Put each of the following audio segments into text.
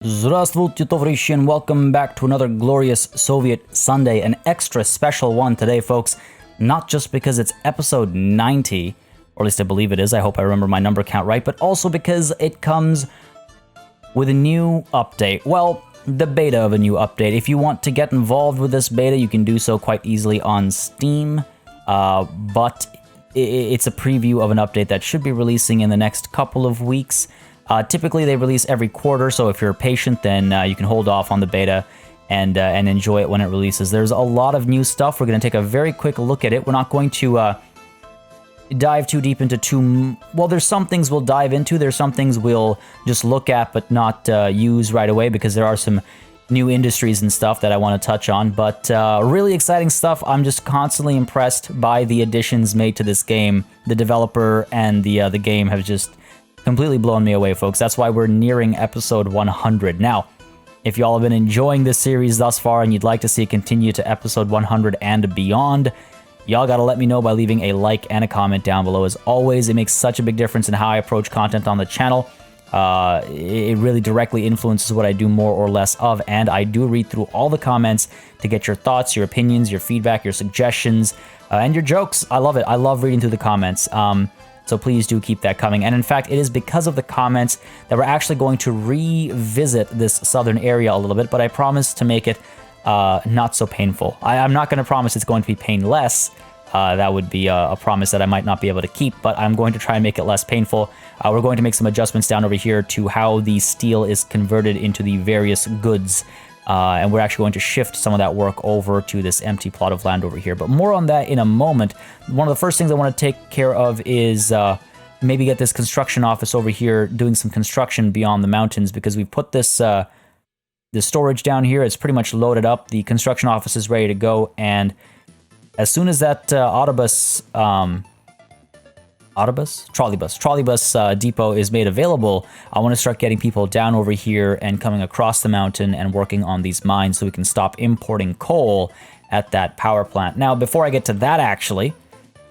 Здравствуйте, товарищи, and welcome back to another glorious Soviet Sunday, an extra special one today, folks. Not just because it's episode 90, or at least I believe it is, I hope I remember my number count right, but also because it comes with a new update. Well, the beta of a new update. If you want to get involved with this beta, you can do so quite easily on Steam, but it's a preview of an update that should be releasing in the next couple of weeks. Typically, they release every quarter, so if you're patient, then you can hold off on the beta and enjoy it when it releases. There's a lot of new stuff. We're going to take a very quick look at it. We're not going to dive too deep into well, there's some things we'll dive into. There's some things we'll just look at but not use right away because there are some new industries and stuff that I want to touch on. But really exciting stuff. I'm just constantly impressed by the additions made to this game. The developer and the game have just completely blown me away, folks. That's why we're nearing episode 100. Now, if y'all have been enjoying this series thus far and you'd like to see it continue to episode 100 and beyond, y'all gotta let me know by leaving a like and a comment down below. As always, it makes such a big difference in how I approach content on the channel. It really directly influences what I do more or less of, and I do read through all the comments to get your thoughts, your opinions, your feedback, your suggestions, and your jokes. I love it. I love reading through the comments. So please do keep that coming. And in fact, it is because of the comments that we're actually going to revisit this southern area a little bit, but I promise to make it not so painful. I'm not going to promise it's going to be painless. That would be a promise that I might not be able to keep, but I'm going to try and make it less painful. We're going to make some adjustments down over here to how the steel is converted into the various goods. And we're actually going to shift some of that work over to this empty plot of land over here. But more on that in a moment. One of the first things I want to take care of is maybe get this construction office over here doing some construction beyond the mountains, because we've put this storage down here. It's pretty much loaded up. The construction office is ready to go. And as soon as that trolleybus depot is made available, I want to start getting people down over here and coming across the mountain and working on these mines so we can stop importing coal at that power plant. Now, before I get to that, actually,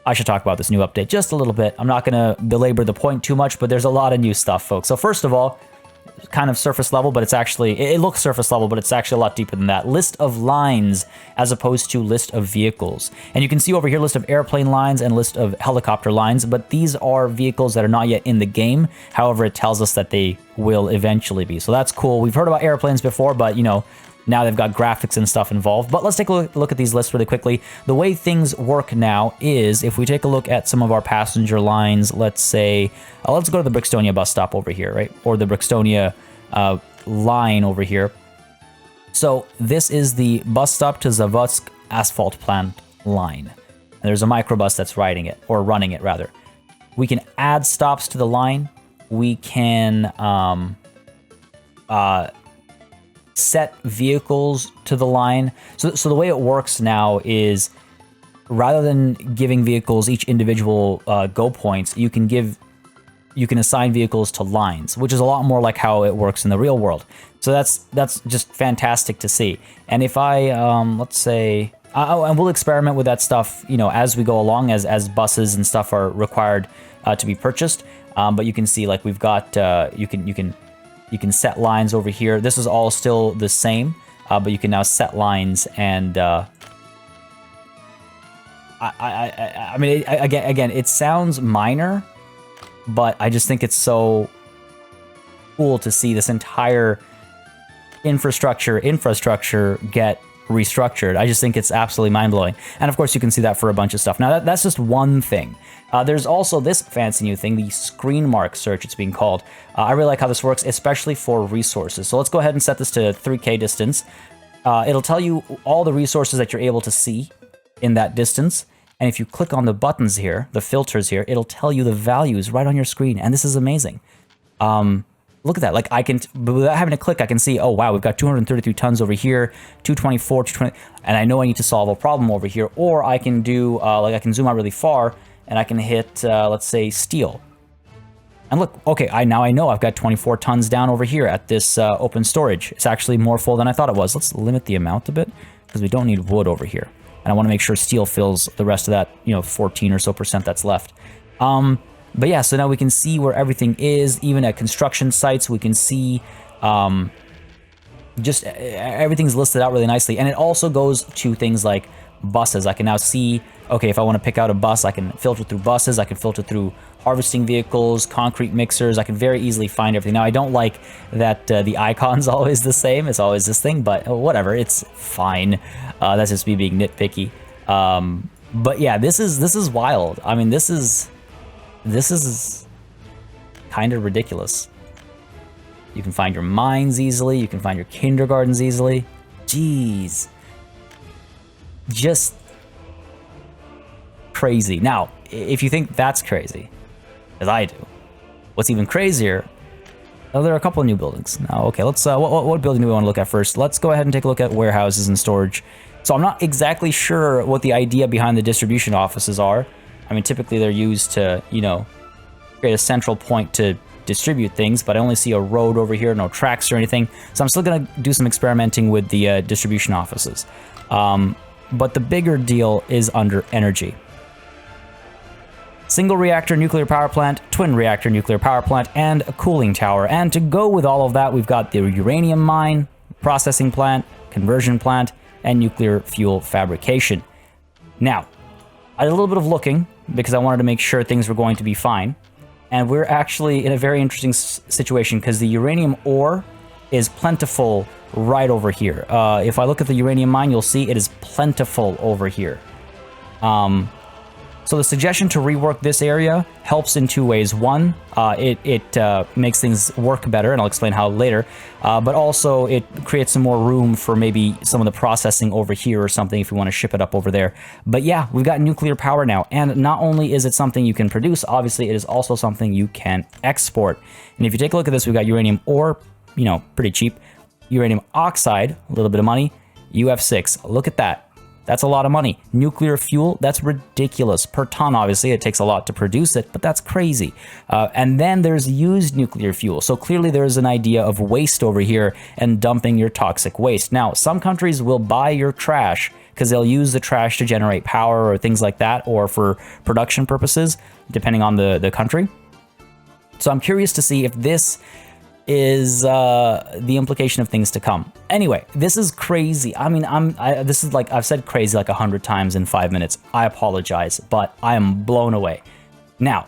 I should talk about this new update just a little bit. I'm not going to belabor the point too much, but there's a lot of new stuff, folks. So first of all, kind of surface level, but it's actually, it looks surface level, but it's actually a lot deeper than that. List of lines as opposed to list of vehicles. And you can see over here list of airplane lines and list of helicopter lines, but these are vehicles that are not yet in the game. However, it tells us that they will eventually be. So that's cool. We've heard about airplanes before, but you know, now they've got graphics and stuff involved. But let's take a look at these lists really quickly. The way things work now is, if we take a look at some of our passenger lines, let's say, let's go to the Brixtonia bus stop over here, right? Or the Brixtonia line over here. So this is the bus stop to Zavodsk asphalt plant line. And there's a microbus that's riding it, or running it rather. We can add stops to the line. We can set vehicles to the line. So the way it works now is, rather than giving vehicles each individual go points, you can assign vehicles to lines, which is a lot more like how it works in the real world. So that's just fantastic to see. And if I let's say, and we'll experiment with that stuff, you know, as we go along, as buses and stuff are required to be purchased. But you can see, like, we've got you can set lines over here. This is all still the same, but you can now set lines. And I mean, again, it sounds minor, but I just think it's so cool to see this entire infrastructure get restructured. I just think it's absolutely mind-blowing. And of course, you can see that for a bunch of stuff. Now, that's just one thing. There's also this fancy new thing, the screen mark search, it's being called. I really like how this works, especially for resources. So let's go ahead and set this to 3K distance. It'll tell you all the resources that you're able to see in that distance. And if you click on the buttons here, the filters here, it'll tell you the values right on your screen. And this is amazing. Look at that. Like, I can, without having to click, I can see, oh, wow, we've got 233 tons over here, 224, 220, and I know I need to solve a problem over here. Or I can do, like, I can zoom out really far, and I can hit, let's say, steel. And look, okay, now I know I've got 24 tons down over here at this open storage. It's actually more full than I thought it was. Let's limit the amount a bit, because we don't need wood over here. And I want to make sure steel fills the rest of that, you know, 14 or so % that's left. But yeah, so now we can see where everything is. Even at construction sites, we can see just everything's listed out really nicely. And it also goes to things like buses. I can now see, okay, if I want to pick out a bus, I can filter through buses, I can filter through harvesting vehicles, concrete mixers. I can very easily find everything. Now, I don't like that the icon's always the same. It's always this thing, but whatever, it's fine. That's just me being nitpicky. But yeah, this is wild. I mean, this is kind of ridiculous. You can find your mines easily. You can find your kindergartens easily. Jeez. Just crazy. Now, if you think that's crazy, as I do, what's even crazier, there are a couple of new buildings. Now, okay, let's, what building do we want to look at first? Let's go ahead and take a look at warehouses and storage. So I'm not exactly sure what the idea behind the distribution offices are. I mean, typically they're used to, you know, create a central point to distribute things, but I only see a road over here, no tracks or anything. So I'm still going to do some experimenting with the distribution offices. But the bigger deal is under energy. Single reactor nuclear power plant, twin reactor nuclear power plant, and a cooling tower. And to go with all of that, we've got the uranium mine, processing plant, conversion plant, and nuclear fuel fabrication. Now, I did a little bit of looking because I wanted to make sure things were going to be fine. And we're actually in a very interesting situation because the uranium ore is plentiful right over here. If I look at the uranium mine, you'll see it is plentiful over here. So the suggestion to rework this area helps in two ways. One, it makes things work better, and I'll explain how later. But also, it creates some more room for maybe some of the processing over here or something if we want to ship it up over there. But yeah, we've got nuclear power now. And not only is it something you can produce, obviously, it is also something you can export. And if you take a look at this, we've got uranium ore, you know, pretty cheap. Uranium oxide, a little bit of money. UF6, look at that. That's a lot of money. Nuclear fuel, that's ridiculous. Per ton, obviously, it takes a lot to produce it, but that's crazy. And then there's used nuclear fuel. So clearly there's an idea of waste over here and dumping your toxic waste. Now, some countries will buy your trash because they'll use the trash to generate power or things like that, or for production purposes, depending on the country. So I'm curious to see if this is the implication of things to come. Anyway, this is crazy. I mean, this is like, I've said crazy like 100 times in 5 minutes. I apologize, but I am blown away. Now,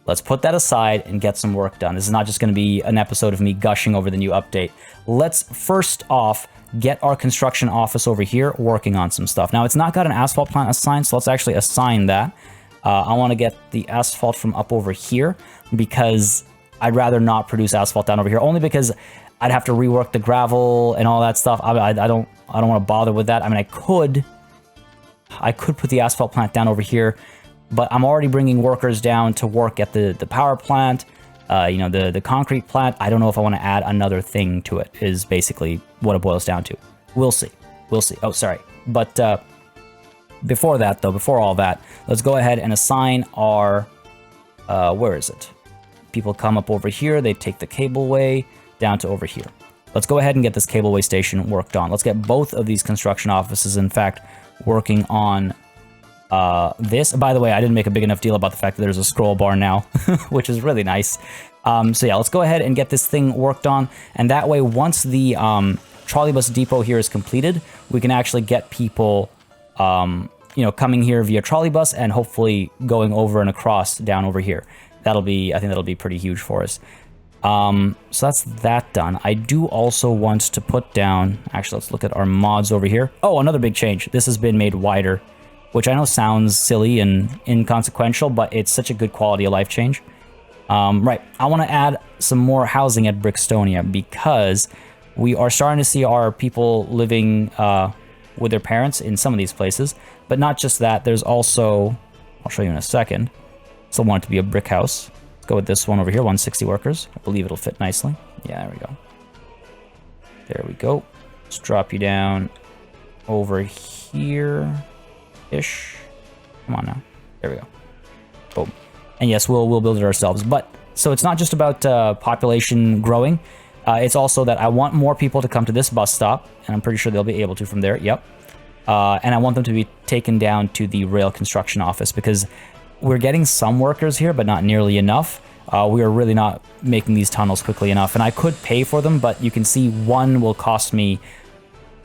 let's put that aside and get some work done. This is not just going to be an episode of me gushing over the new update. Let's first off get our construction office over here working on some stuff. Now, it's not got an asphalt plant assigned, so let's actually assign that. I want to get the asphalt from up over here because I'd rather not produce asphalt down over here, only because I'd have to rework the gravel and all that stuff. I don't want to bother with that. I mean, I could put the asphalt plant down over here, but I'm already bringing workers down to work at the power plant, you know, the concrete plant. I don't know if I want to add another thing to it, is basically what it boils down to. We'll see. We'll see. Oh, sorry. But before that, though, before all that, let's go ahead and assign our, where is it? People come up over here, they take the cableway down to over here. Let's go ahead and get this cableway station worked on. Let's get both of these construction offices, in fact, working on this. By the way, I didn't make a big enough deal about the fact that there's a scroll bar now, which is really nice. So yeah, let's go ahead and get this thing worked on. And that way, once the trolleybus depot here is completed, we can actually get people, you know, coming here via trolleybus and hopefully going over and across down over here. I think that'll be pretty huge for us. So that's that done. I do also want to put down, actually, let's look at our mods over here. Oh, another big change. This has been made wider, which I know sounds silly and inconsequential, but it's such a good quality of life change. Right, I want to add some more housing at Brickstonia because we are starting to see our people living with their parents in some of these places. But not just that, there's also, I'll show you in a second, still want it to be a brick house. Let's go with this one over here, 160 workers. I believe it'll fit nicely. Yeah, there we go. There we go. Let's drop you down over here-ish. Come on now. There we go. Boom. And yes, we'll build it ourselves. But, so it's not just about population growing. It's also that I want more people to come to this bus stop, and I'm pretty sure they'll be able to from there. Yep. And I want them to be taken down to the rail construction office because we're getting some workers here, but not nearly enough. We are really not making these tunnels quickly enough, and I could pay for them, but you can see one will cost me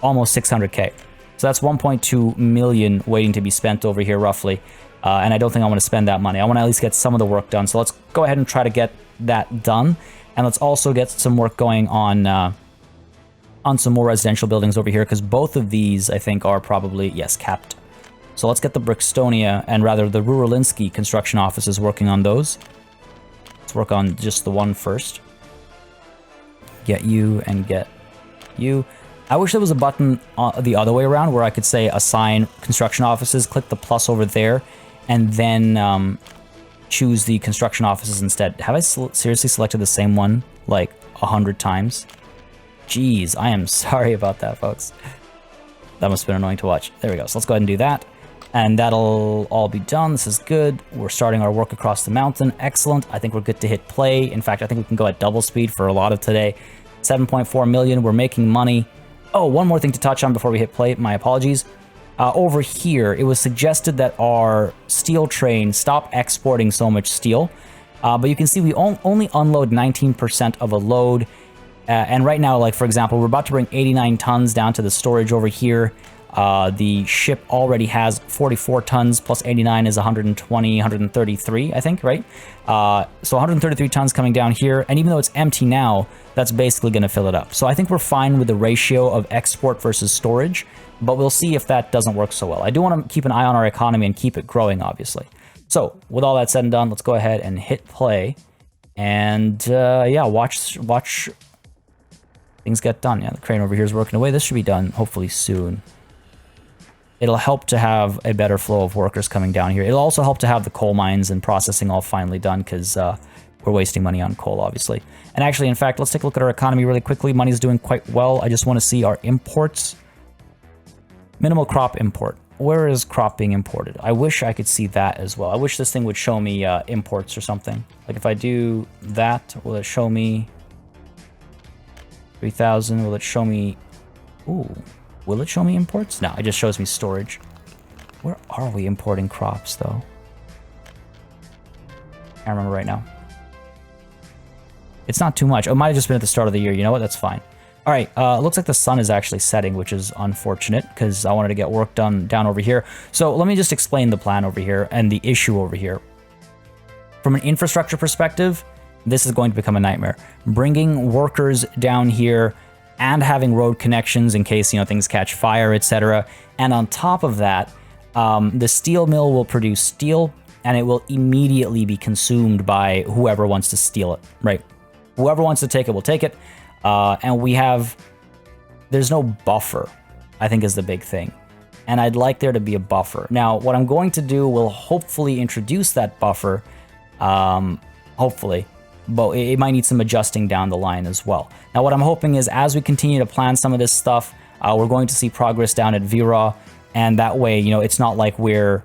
almost 600k. So that's 1.2 million waiting to be spent over here roughly, and I don't think I want to spend that money. I want to at least get some of the work done. So let's go ahead and try to get that done, and let's also get some work going on some more residential buildings over here, because both of these I think are probably, yes, capped. So let's get the Brickstonia, and rather the Ruralinski construction offices working on those. Let's work on just the one first. Get you and get you. I wish there was a button the other way around where I could say assign construction offices, click the plus over there, and then choose the construction offices instead. Have I seriously selected the same one like 100 times? Jeez, I am sorry about that, folks. That must have been annoying to watch. There we go. So let's go ahead and do that. And that'll all be done. This is good. We're starting our work across the mountain. Excellent. I think we're good to hit play. In fact, I think we can go at double speed for a lot of today. 7.4 million. We're making money. Oh, one more thing to touch on before we hit play. My apologies. Over here, it was suggested that our steel train stop exporting so much steel. But you can see we only unload 19% of a load. And right now, like, for example, we're about to bring 89 tons down to the storage over here. The ship already has 44 tons, plus 89 is 120, 133, I think, right? So 133 tons coming down here, and even though it's empty now, that's basically going to fill it up. So I think we're fine with the ratio of export versus storage, but we'll see if that doesn't work so well. I do want to keep an eye on our economy and keep it growing, obviously. So with all that said and done, let's go ahead and hit play, and yeah, watch things get done. Yeah, the crane over here is working away. This should be done hopefully soon. It'll help to have a better flow of workers coming down here. It'll also help to have the coal mines and processing all finally done, because we're wasting money on coal, obviously. And actually, in fact, let's take a look at our economy really quickly. Money's doing quite well. I just want to see our imports. Minimal crop import. Where is crop being imported? I wish I could see that as well. I wish this thing would show me imports or something. Like if I do that, will it show me 3,000? Will it show me... Ooh. Will it show me imports? No, it just shows me storage. Where are we importing crops, though? I can't remember right now. It's not too much. Oh, it might have just been at the start of the year. You know what? That's fine. All right, looks like the sun is actually setting, which is unfortunate, because I wanted to get work done down over here. So let me just explain the plan over here and the issue over here. From an infrastructure perspective, this is going to become a nightmare. Bringing workers down here and having road connections in case, you know, things catch fire, etc. And on top of that, the steel mill will produce steel, and it will immediately be consumed by whoever wants to steal it, right? Whoever wants to take it will take it. And there's no buffer, I think is the big thing. And I'd like there to be a buffer. Now, what I'm going to do will hopefully introduce that buffer, hopefully. But it might need some adjusting down the line as well. Now, what I'm hoping is as we continue to plan some of this stuff, we're going to see progress down at Vira, and that way, you know, it's not like we're...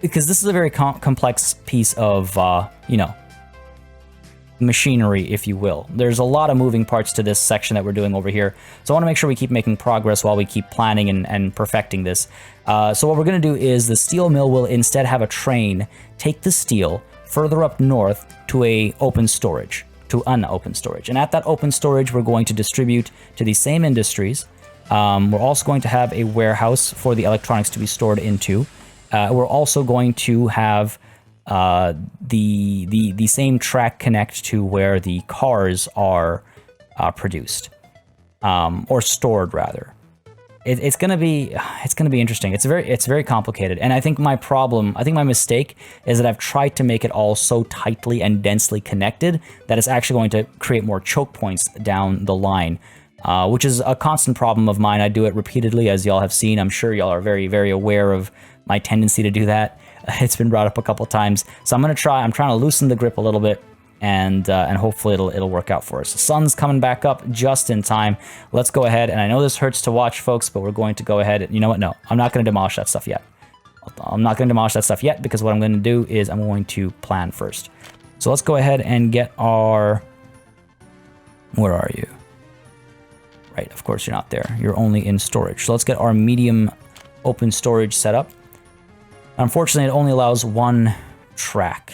Because this is a very complex piece of, you know, machinery, if you will. There's a lot of moving parts to this section that we're doing over here, so I want to make sure we keep making progress while we keep planning and perfecting this. So what we're going to do is the steel mill will instead have a train take the steel further up north to an open storage. And at that open storage, we're going to distribute to the same industries. We're also going to have a warehouse for the electronics to be stored into. We're also going to have the same track connect to where the cars are produced, or stored rather. It's gonna be interesting. It's very complicated, and I think my mistake is that I've tried to make it all so tightly and densely connected that it's actually going to create more choke points down the line, which is a constant problem of mine. I do it repeatedly, as y'all have seen. I'm sure y'all are very, very aware of my tendency to do that. It's been brought up a couple times, so I'm trying to loosen the grip a little bit, and hopefully it'll work out for us. The sun's coming back up just in time. Let's go ahead, and I know this hurts to watch, folks, but we're going to go ahead. You know what? No, I'm not going to demolish that stuff yet. I'm not going to demolish that stuff yet, because what I'm going to do is I'm going to plan first. So let's go ahead and get our... Where are you? Right, of course you're not there. You're only in storage. So let's get our medium open storage set up. Unfortunately, it only allows one track.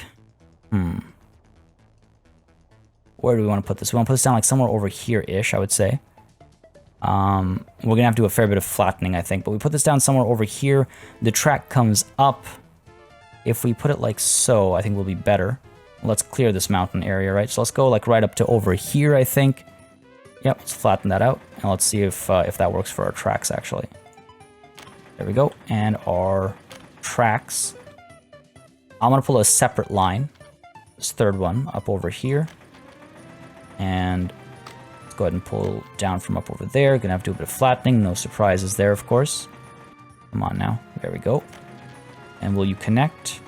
Where do we want to put this? We want to put this down like somewhere over here-ish, I would say. We're going to have to do a fair bit of flattening, I think. But we put this down somewhere over here. The track comes up. If we put it like so, I think we'll be better. Let's clear this mountain area, right? So let's go like right up to over here, I think. Yep, let's flatten that out. And let's see if that works for our tracks, actually. There we go. And our tracks. I'm going to pull a separate line. This third one up over here. And let's go ahead and pull down from up over there. Gonna have to do a bit of flattening. No surprises there, of course. Come on now. There we go. And will you connect?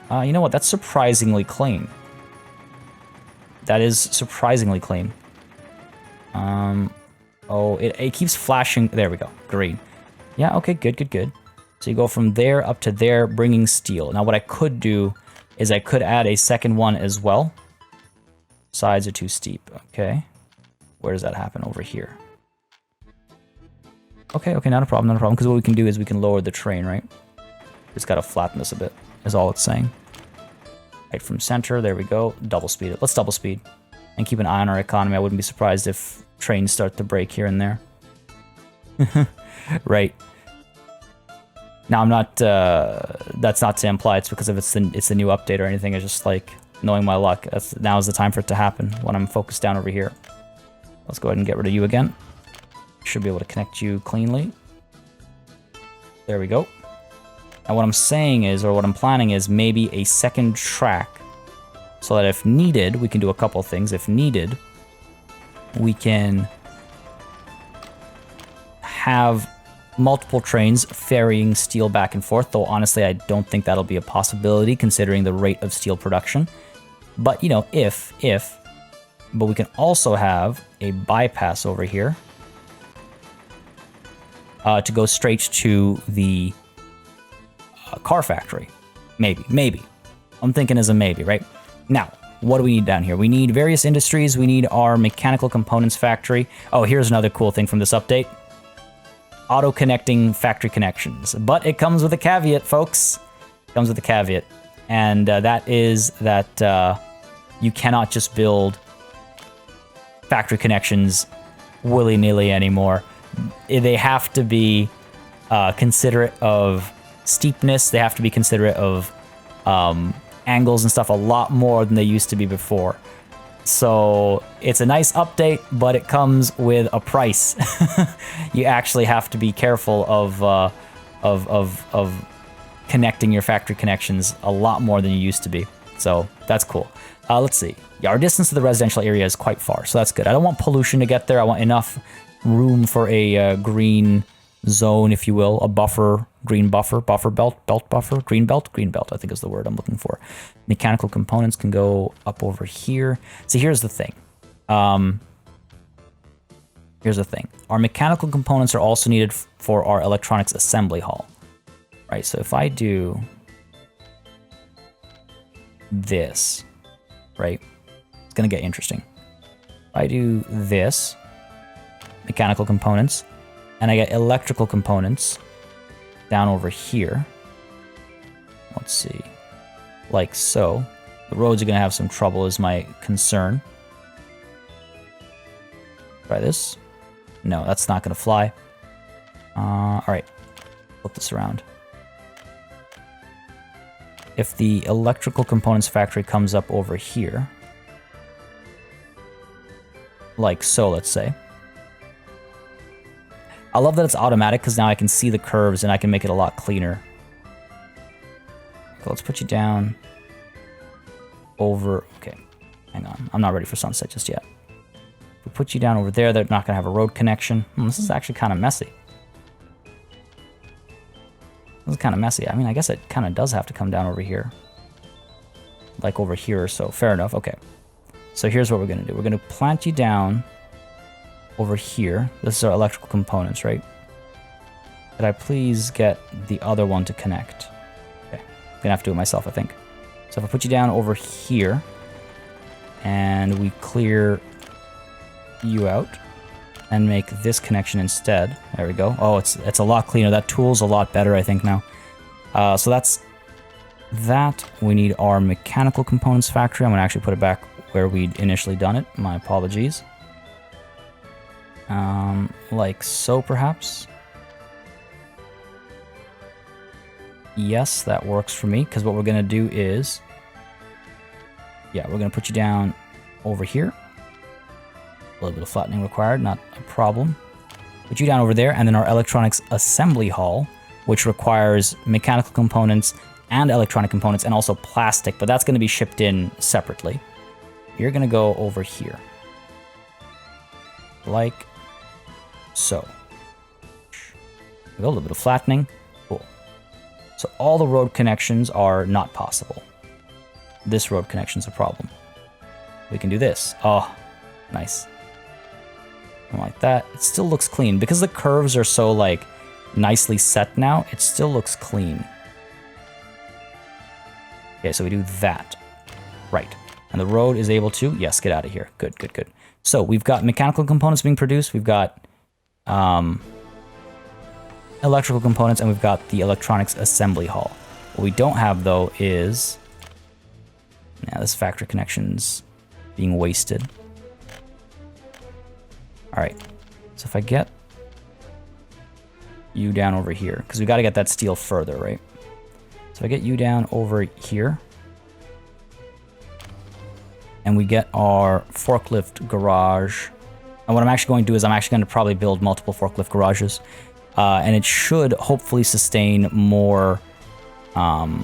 You know what? That's surprisingly clean. That is surprisingly clean. Oh, it keeps flashing. There we go. Green. Yeah, okay, good, good, good. So you go from there up to there, bringing steel. Now what I could do is I could add a second one as well. Sides are too steep. Okay. Where does that happen? Over here. Okay, okay, not a problem, not a problem. Because what we can do is we can lower the train, right? Just gotta flatten this a bit, is all it's saying. Right from center, there we go. Double speed it. Let's double speed. And keep an eye on our economy. I wouldn't be surprised if trains start to break here and there. Right. Now I'm not, that's not to imply it's because of it's the new update or anything. It's just like, knowing my luck. Now's the time for it to happen when I'm focused down over here. Let's go ahead and get rid of you again. Should be able to connect you cleanly. There we go. Now what I'm saying is, or what I'm planning is, maybe a second track. So that if needed, we can do a couple things. If needed, we can have multiple trains ferrying steel back and forth. Though honestly, I don't think that'll be a possibility considering the rate of steel production. But, you know, if. But we can also have a bypass over here to go straight to the car factory. Maybe. I'm thinking as a maybe, right? Now, what do we need down here? We need various industries. We need our mechanical components factory. Oh, here's another cool thing from this update. Auto-connecting factory connections. But it comes with a caveat, folks. It comes with a caveat. And that is that you cannot just build factory connections willy-nilly anymore. They have to be considerate of steepness. They have to be considerate of angles and stuff a lot more than they used to be before. So it's a nice update, but it comes with a price. You actually have to be careful of connecting your factory connections a lot more than you used to be. So that's cool. Let's see. Yeah, our distance to the residential area is quite far, so that's good. I don't want pollution to get there. I want enough room for a green zone, if you will, a buffer, green buffer, buffer belt, belt buffer, green belt, I think is the word I'm looking for. Mechanical components can go up over here. So here's the thing. Our mechanical components are also needed for our electronics assembly hall. Right, so if I do this, right, it's gonna get interesting. If I do this, mechanical components, and I get electrical components down over here. Let's see, like so. The roads are gonna have some trouble is my concern. Try this. No, that's not gonna fly. All right, flip this around. If the electrical components factory comes up over here, like so, let's say. I love that it's automatic because now I can see the curves and I can make it a lot cleaner. Okay, let's put you down over, okay, hang on. I'm not ready for sunset just yet. If we put you down over there, they're not gonna have a road connection. This is actually kind of messy. This is kind of messy. I mean, I guess it kind of does have to come down over here. Like over here or so. Fair enough. Okay. So here's what we're going to do. We're going to plant you down over here. This is our electrical components, right? Could I please get the other one to connect? Okay. I'm going to have to do it myself, I think. So if I put you down over here and we clear you out and make this connection instead. There we go. Oh, it's a lot cleaner. That tool's a lot better, I think, now. So that's that. We need our mechanical components factory. I'm going to actually put it back where we'd initially done it. My apologies. Like so, perhaps. Yes, that works for me, because what we're going to do is... Yeah, we're going to put you down over here. A little bit of flattening required, not a problem. Put you down over there, and then our electronics assembly hall, which requires mechanical components and electronic components, and also plastic, but that's going to be shipped in separately. You're going to go over here. Like so. A little bit of flattening. Cool. So all the road connections are not possible. This road connection's a problem. We can do this. Oh, nice. Like that. It still looks clean. Because the curves are so, like, nicely set now, it still looks clean. Okay, so we do that. Right. And the road is able to... Yes, get out of here. Good, good, good. So we've got mechanical components being produced. We've got electrical components, and we've got the electronics assembly hall. What we don't have, though, is... Yeah, this factory connection's being wasted. Alright. So if I get you down over here, because we got to get that steel further, right? So if I get you down over here, and we get our forklift garage. And what I'm actually going to do is I'm actually going to probably build multiple forklift garages. And it should hopefully sustain more... I'll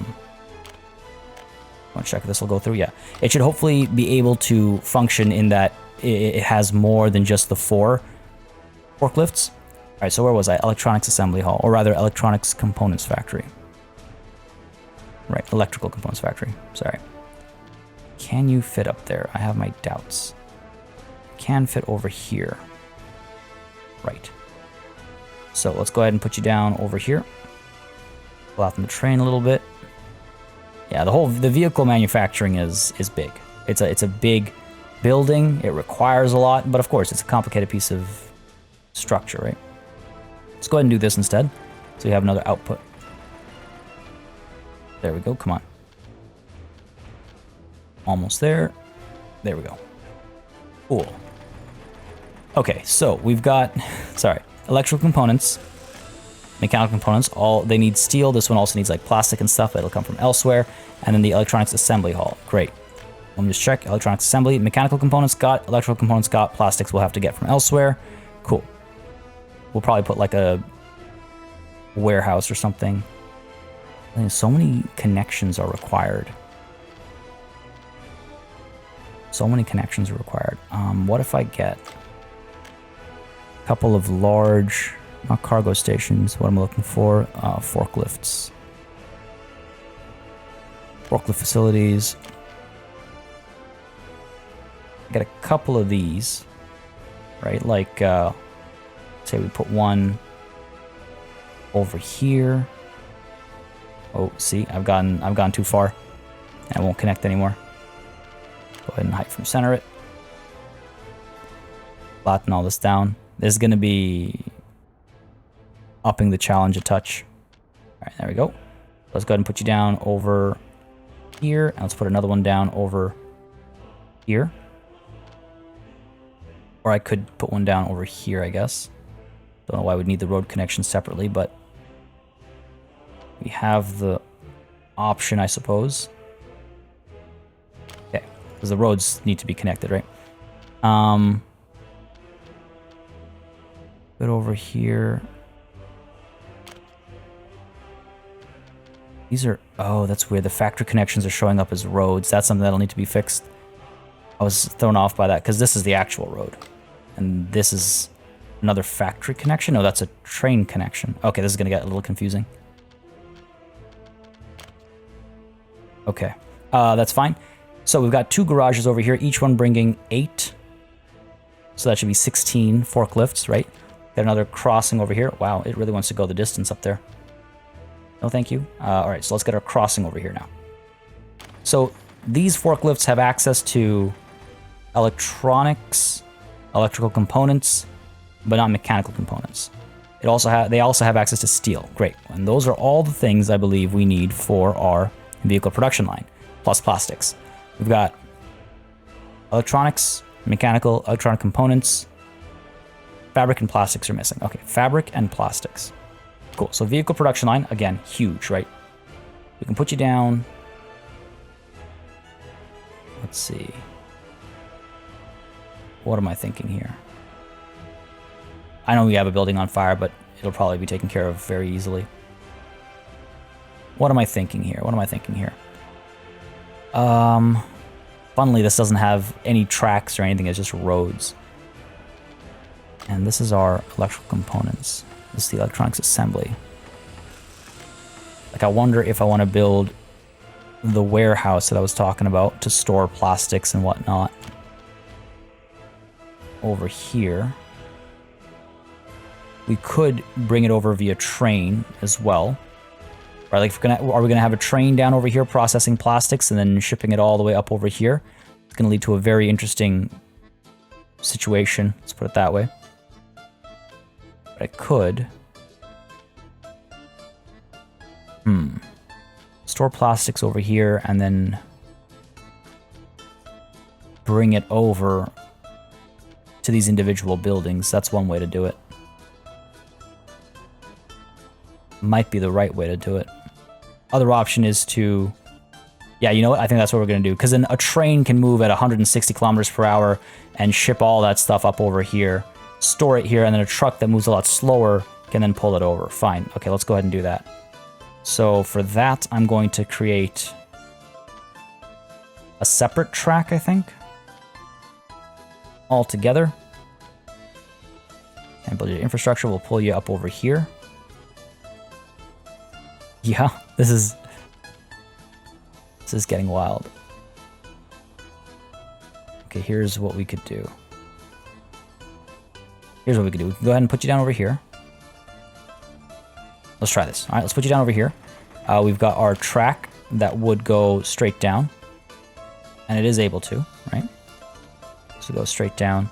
check if this will go through. Yeah. It should hopefully be able to function in that it has more than just the 4 forklifts. All right, so where was I? Electronics assembly hall, or rather electronics components factory. Right, electrical components factory. Sorry. Can you fit up there? I have my doubts. Can fit over here. Right. So let's go ahead and put you down over here. Flatten the train a little bit. Yeah, the vehicle manufacturing is big. It's a big building. It requires a lot, but of course it's a complicated piece of structure, right? Let's go ahead and do this instead, so we have another output. There we go. Come on. Almost there. There we go. Cool. Okay, so we've got, sorry, electrical components, mechanical components, all they need steel. This one also needs like plastic and stuff. It'll come from elsewhere. And then the electronics assembly hall. Great. Let me just check. Electronics assembly, mechanical components got, electrical components got, plastics we'll have to get from elsewhere. Cool. We'll probably put like a warehouse or something. I mean, so many connections are required. So many connections are required. What if I get a couple of large, not cargo stations, what I'm looking for, forklifts. Forklift facilities. Get a couple of these, right? Like, say we put one over here. Oh, see, I've gone too far. I won't connect anymore. Go ahead and height from center it. Flatten all this down. This is going to be upping the challenge a touch. All right, there we go. Let's go ahead and put you down over here. And let's put another one down over here. Or I could put one down over here, I guess. Don't know why we'd need the road connection separately, but we have the option, I suppose. Okay, because the roads need to be connected, right? Put over here. These are, oh, that's weird. The factory connections are showing up as roads. That's something that'll need to be fixed. I was thrown off by that because this is the actual road. And this is another factory connection. No, that's a train connection. Okay, this is going to get a little confusing. Okay, that's fine. So we've got 2 garages over here, each one bringing 8. So that should be 16 forklifts, right? Got another crossing over here. Wow, it really wants to go the distance up there. No, thank you. All right, so let's get our crossing over here now. So these forklifts have access to electronics, electrical components, but not mechanical components. They also have access to steel. Great. And those are all the things I believe we need for our vehicle production line, plus plastics. We've got Electronics, mechanical, electronic components. Fabric and plastics are missing. Okay, fabric and plastics. Cool. So vehicle production line, again, huge, right? We can put you down. Let's see. What am I thinking here? I know we have a building on fire, but it'll probably be taken care of very easily. What am I thinking here? What am I thinking here? Funnily, this doesn't have any tracks or anything. It's just roads. And this is our electrical components. This is the electronics assembly. Like, I wonder if I want to build the warehouse that I was talking about to store plastics and whatnot over here. We could bring it over via train as well. Right, like, are we gonna have a train down over here processing plastics and then shipping it all the way up over here? It's gonna lead to a very interesting situation. Let's put it that way. But I could. Store plastics over here and then bring it over to these individual buildings. That's one way to do it. Might be the right way to do it. Other option is to... Yeah, you know what? I think that's what we're going to do. Because then a train can move at 160 kilometers per hour and ship all that stuff up over here, store it here, and then a truck that moves a lot slower can then pull it over. Fine. Okay, let's go ahead and do that. So for that, I'm going to create a separate track, I think, all together. And build your infrastructure. We'll pull you up over here. Yeah, this is getting wild. Okay, here's what we could do. Here's what we could do. We can go ahead and put you down over here. Let's try this. All right, let's put you down over here. We've got our track that would go straight down. And it is able to, right? So go straight down.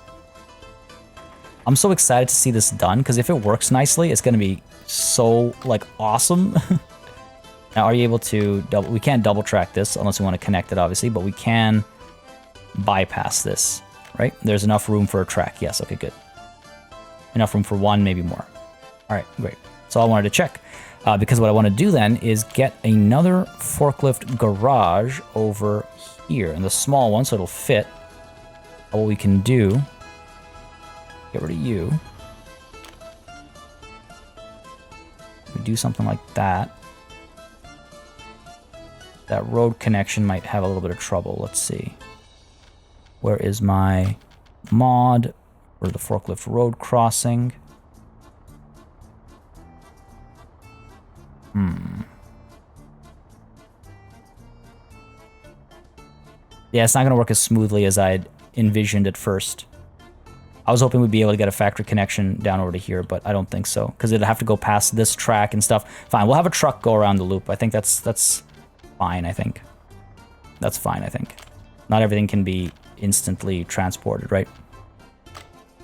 I'm so excited to see this done, because if it works nicely, it's going to be so, like, awesome. Now, are you able to double... We can't double track this unless we want to connect it, obviously, but we can bypass this, right? There's enough room for a track. Yes, okay, good. Enough room for one, maybe more. All right, great. That's all I wanted to check. Because what I want to do then is get another forklift garage over here, and the small one, so it'll fit. What we can do... Get rid of you. We do something like that. That road connection might have a little bit of trouble. Let's see. Where is my mod for the forklift road crossing? Yeah, it's not going to work as smoothly as I'd envisioned at first. I was hoping we'd be able to get a factory connection down over to here, but I don't think so, because it'd have to go past this track and stuff. Fine, we'll have a truck go around the loop. I think that's fine, I think. That's fine, I think. Not everything can be instantly transported, right?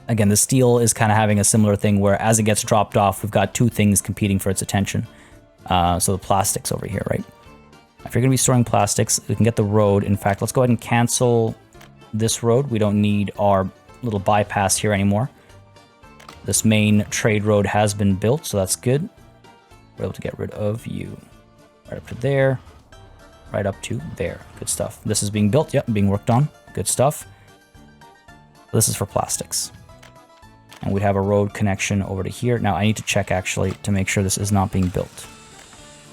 Again, the steel is kind of having a similar thing where as it gets dropped off, we've got two things competing for its attention. So the plastics over here, right? If you're going to be storing plastics, we can get the road. In fact, let's go ahead and cancel this road. We don't need our little bypass here anymore. This main trade road has been built, so that's good. We're able to get rid of you. Right up to there. Right up to there. Good stuff. This is being built. Yep, being worked on. Good stuff. This is for plastics. And we'd have a road connection over to here. Now, I need to check, actually, to make sure this is not being built.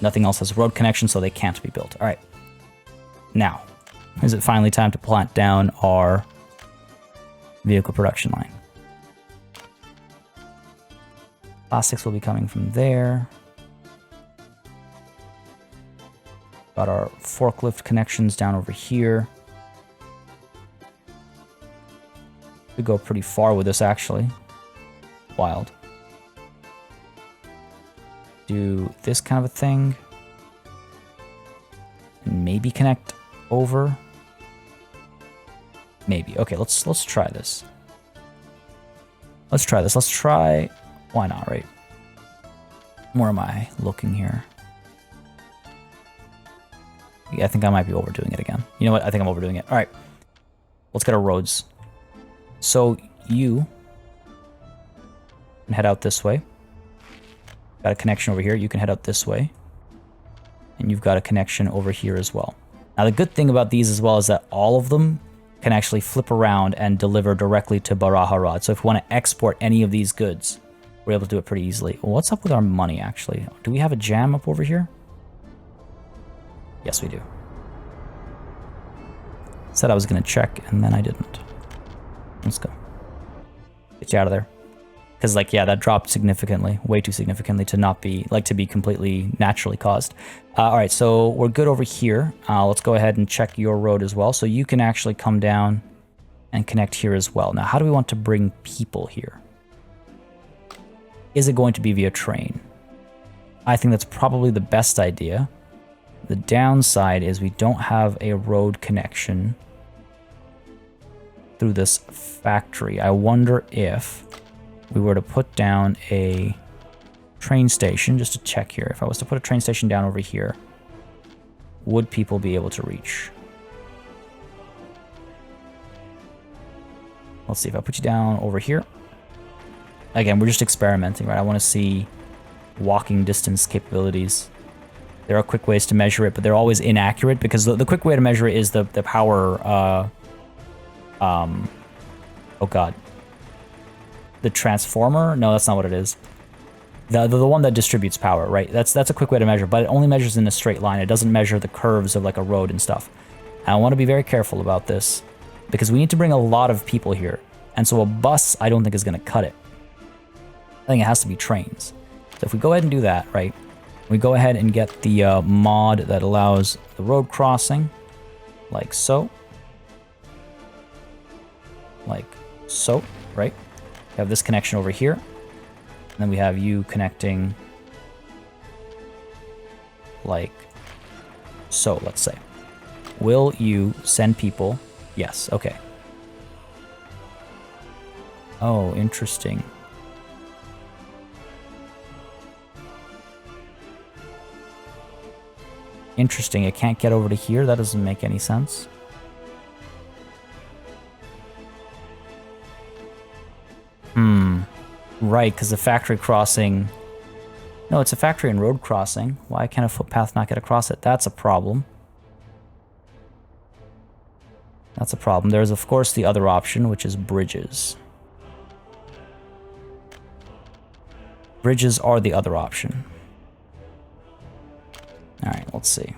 Nothing else has a road connection, so they can't be built. All right. Now, is it finally time to plant down our vehicle production line? Plastics will be coming from there. Got our forklift connections down over here. We go pretty far with this, actually. Wild. Do this kind of a thing. And maybe connect over. Maybe. Okay, let's try this. Let's try this. Let's try... Why not, right? Where am I looking here? Yeah, I think I might be overdoing it again. You know what? I think I'm overdoing it. All right. Let's get our roads. So you can head out this way. Got a connection over here. You can head out this way. And you've got a connection over here as well. Now, the good thing about these as well is that all of them can actually flip around and deliver directly to Baraharad. So if we want to export any of these goods, we're able to do it pretty easily. Well, what's up with our money, actually? Do we have a jam up over here? Yes, we do. Said I was going to check, and then I didn't. Let's go. Get you out of there. Because, like, yeah, that dropped significantly, way too significantly to not be, like, to be completely naturally caused. All right, so we're good over here. Let's go ahead and check your road as well. So you can actually come down and connect here as well. Now, how do we want to bring people here? Is it going to be via train? I think that's probably the best idea. The downside is we don't have a road connection through this factory. I wonder if we were to put down a train station, just to check here. If I was to put a train station down over here, would people be able to reach? Let's see, if I put you down over here. Again, we're just experimenting, right? I want to see walking distance capabilities. There are quick ways to measure it, but they're always inaccurate because the quick way to measure it is the power, oh god. The transformer? No, that's not what it is. The one that distributes power, right? That's a quick way to measure, but it only measures in a straight line. It doesn't measure the curves of like a road and stuff. And I want to be very careful about this because we need to bring a lot of people here. And so a bus, I don't think is going to cut it. I think it has to be trains. So if we go ahead and do that, right? We go ahead and get the mod that allows the road crossing, like so. Like so, right? We have this connection over here. And then we have you connecting like so, let's say. Will you send people? Yes, okay. Oh, interesting. Interesting, it can't get over to here? That doesn't make any sense. Right, because the factory crossing... No, it's a factory and road crossing. Why can't a footpath not get across it? That's a problem. That's a problem. There's, of course, the other option, which is bridges. Bridges are the other option. Alright, let's see. Get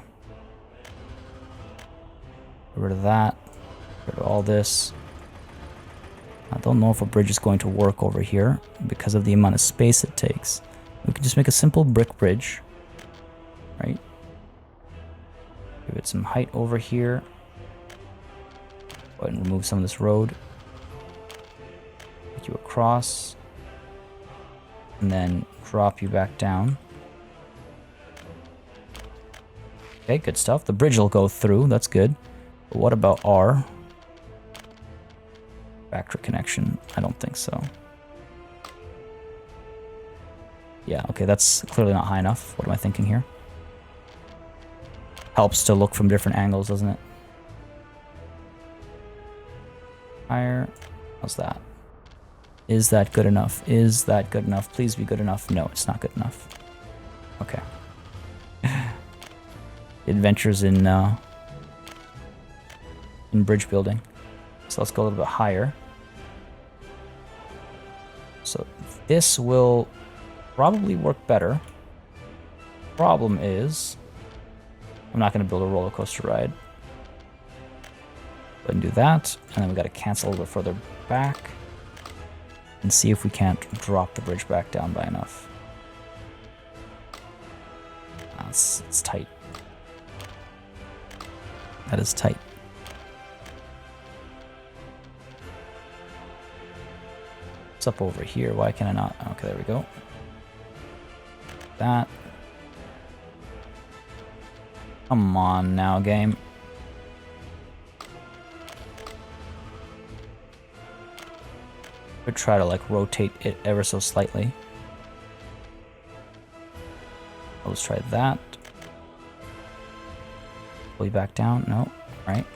rid of that. Get rid of all this. I don't know if a bridge is going to work over here because of the amount of space it takes. We can just make a simple brick bridge. Right? Give it some height over here. Go ahead and remove some of this road. Get you across. And then drop you back down. Okay, good stuff. The bridge will go through. That's good. But what about our factory connection? I don't think so. Yeah, okay, that's clearly not high enough. What am I thinking here? Helps to look from different angles, doesn't it? Higher. How's that? Is that good enough? Is that good enough? Please be good enough. No, it's not good enough. Okay. Adventures in bridge building. So let's go a little bit higher. So this will probably work better. Problem is, I'm not going to build a roller coaster ride. Go ahead and do that, and then we got to cancel a little bit further back and see if we can't drop the bridge back down by enough. It's tight. That is tight. What's up over here? Why can I not? Okay, there we go. That. Come on now, game. Could try to like rotate it ever so slightly. Let's try that. Pull you back down. No. Right.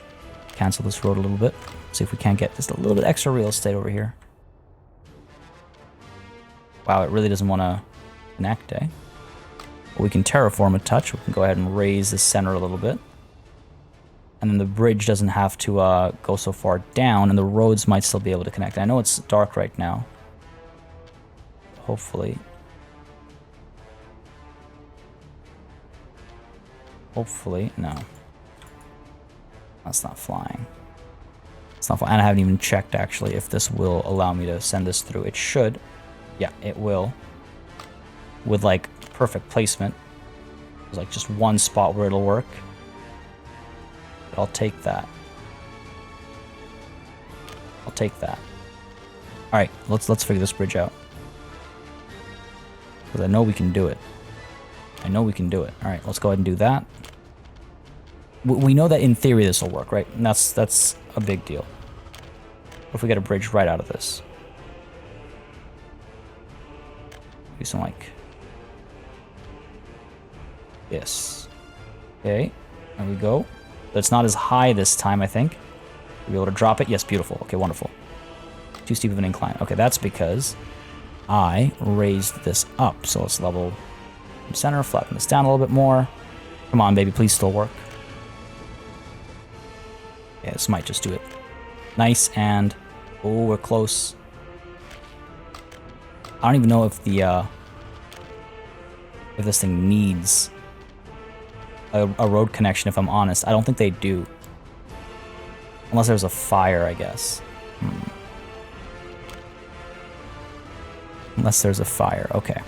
cancel this road a little bit. See if we can't get just a little bit extra real estate over here. Wow, it really doesn't want to connect, eh? But we can terraform a touch. We can go ahead and raise the center a little bit. And then the bridge doesn't have to go so far down, and the roads might still be able to connect. I know it's dark right now. Hopefully. Hopefully, no. That's not flying. It's not flying. And I haven't even checked, actually, if this will allow me to send this through. It should. Yeah, it will. With, like, perfect placement. There's, like, just one spot where it'll work. But I'll take that. I'll take that. Alright, let's figure this bridge out. Because I know we can do it. I know we can do it. Alright, let's go ahead and do that. We know that in theory this will work, right? And that's a big deal. What if we get a bridge right out of this? Do some like this. Okay, there we go. But it's not as high this time, I think. We'll be able to drop it. Yes, beautiful. Okay, wonderful. Too steep of an incline. Okay, that's because I raised this up. So let's level from center, flatten this down a little bit more. Come on, baby, please still work. Yeah, this might just do it. Nice, and oh, we're close. I don't even know if the if this thing needs a road connection, if I'm honest. I don't think they do. Unless there's a fire, I guess. Unless there's a fire. Okay.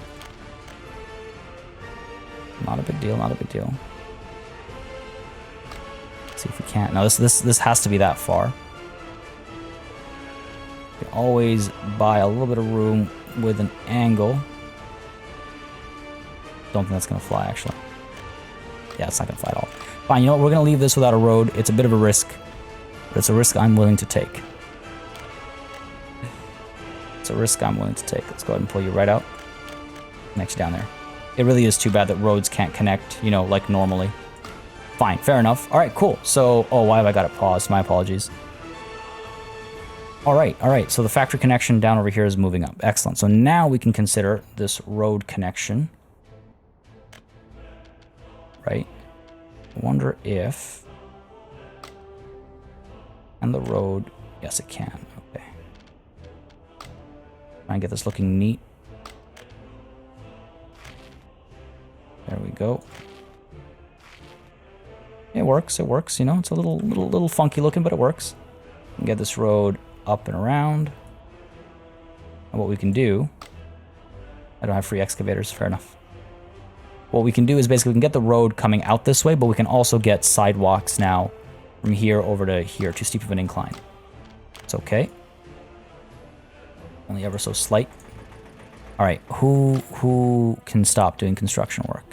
Not a big deal, not a big deal. Let's see if we can't. No, this has to be that far. You can always buy a little bit of room with an angle. Don't think that's gonna fly, actually. Yeah, it's not gonna fly at all. Fine, you know what? We're gonna leave this without a road. It's a bit of a risk, but it's a risk I'm willing to take. It's a risk I'm willing to take. Let's go ahead and pull you right out. Next down there. It really is too bad that roads can't connect, you know, like normally. Fine, fair enough. All right, cool. So, oh, why have I got it paused? My apologies. All right. So the factory connection down over here is moving up. Excellent. So now we can consider this road connection. Right? I wonder if... And the road... Yes, it can. Okay. Try and get this looking neat. There we go. It works, you know, it's a little funky looking, but it works. We can get this road up and around. And what we can do... I don't have free excavators, fair enough. What we can do is basically we can get the road coming out this way, but we can also get sidewalks now from here over to here. Too steep of an incline. It's okay. Only ever so slight. Alright, who can stop doing construction work?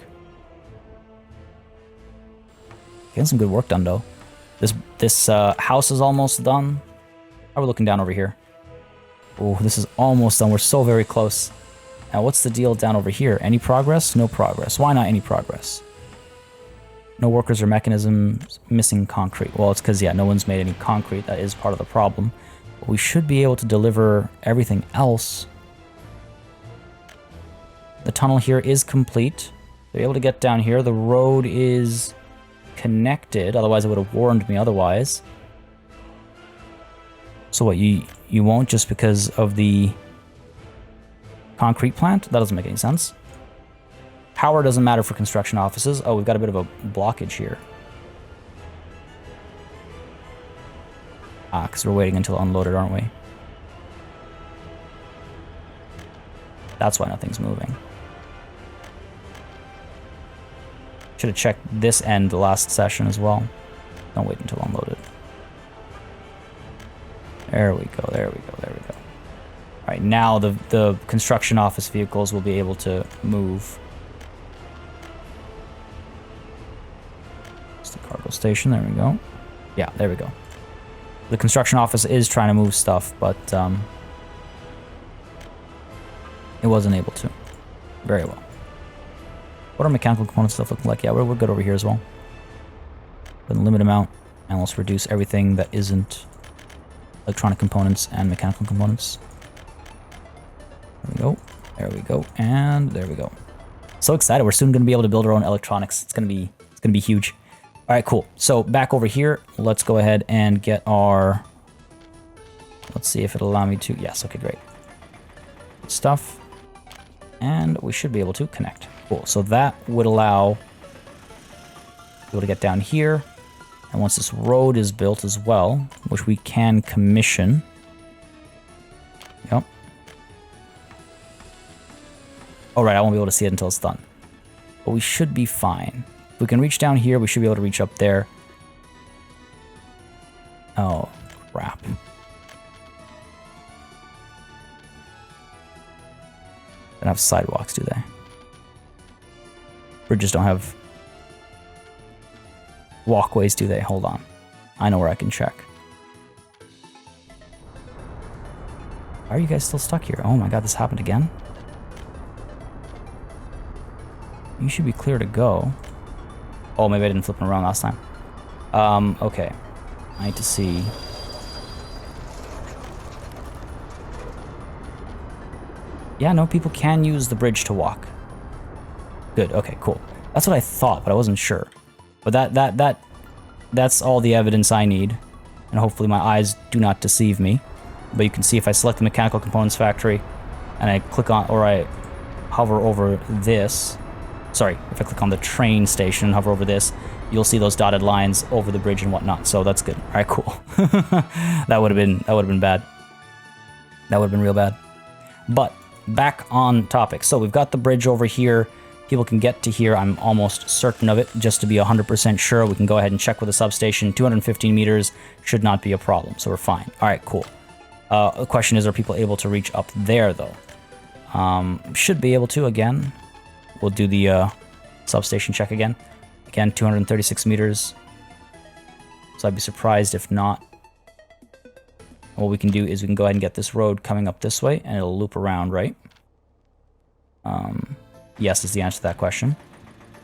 Getting some good work done, though. This house is almost done. How are we looking down over here? Oh, this is almost done. We're so very close. Now, what's the deal down over here? Any progress? No progress. Why not any progress? No workers or mechanisms, missing concrete. Well, it's because, yeah, no one's made any concrete. That is part of the problem. But we should be able to deliver everything else. The tunnel here is complete. They're able to get down here. The road is connected. Otherwise, it would have warned me otherwise. So what, you won't just because of the concrete plant? That doesn't make any sense. Power doesn't matter for construction offices. Oh, we've got a bit of a blockage here. Ah, because we're waiting until unloaded, aren't we? That's why nothing's moving. Should have checked this end the last session as well. Don't wait until unloaded. There we go, there we go, there we go. Alright, now the construction office vehicles will be able to move. It's the cargo station, there we go. Yeah, there we go. The construction office is trying to move stuff, but it wasn't able to. Very well. What are mechanical component stuff looking like? Yeah, we're good over here as well. With a limited amount. And let's reduce everything that isn't electronic components and mechanical components. There we go. There we go. And there we go. So excited. We're soon going to be able to build our own electronics. It's going to be huge. All right, cool. So back over here, let's go ahead and get our... Let's see if it'll allow me to... Yes, okay, great. Good stuff. And we should be able to connect. Cool. So that would allow... Able to get down here. And once this road is built as well, which we can commission... Yep. Oh, right, I won't be able to see it until it's done. But we should be fine. If we can reach down here, we should be able to reach up there. Oh, crap. Don't have sidewalks, do they? Bridges don't have walkways, do they? Hold on. I know where I can check. Why are you guys still stuck here? Oh my god, this happened again? You should be clear to go. Oh, maybe I didn't flip them around last time. Okay. I need to see. Yeah, no, people can use the bridge to walk. Good, okay, cool. That's what I thought, but I wasn't sure. But that's all the evidence I need. And hopefully my eyes do not deceive me. But you can see if I select the mechanical components factory and I click on, or I hover over this. Sorry, if I click on the train station and hover over this, you'll see those dotted lines over the bridge and whatnot. So that's good. All right, cool. That would have been bad. That would have been real bad. But back on topic. So we've got the bridge over here. People can get to here. I'm almost certain of it. Just to be 100% sure, we can go ahead and check with the substation. 215 meters should not be a problem. So we're fine. All right, cool. The question is, are people able to reach up there though? Should be able to again. We'll do the substation check again. Again, 236 meters. So I'd be surprised if not. What we can do is we can go ahead and get this road coming up this way, and it'll loop around, right? Yes is the answer to that question.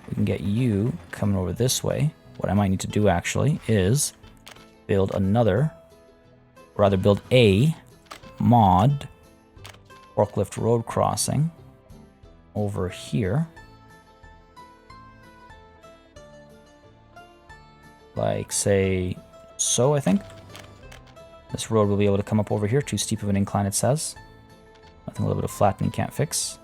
We can get you coming over this way. What I might need to do actually is build another, or rather build a mod forklift road crossing over here. Like, say, so, I think. This road will be able to come up over here. Too steep of an incline, it says. Nothing a little bit of flattening can't fix.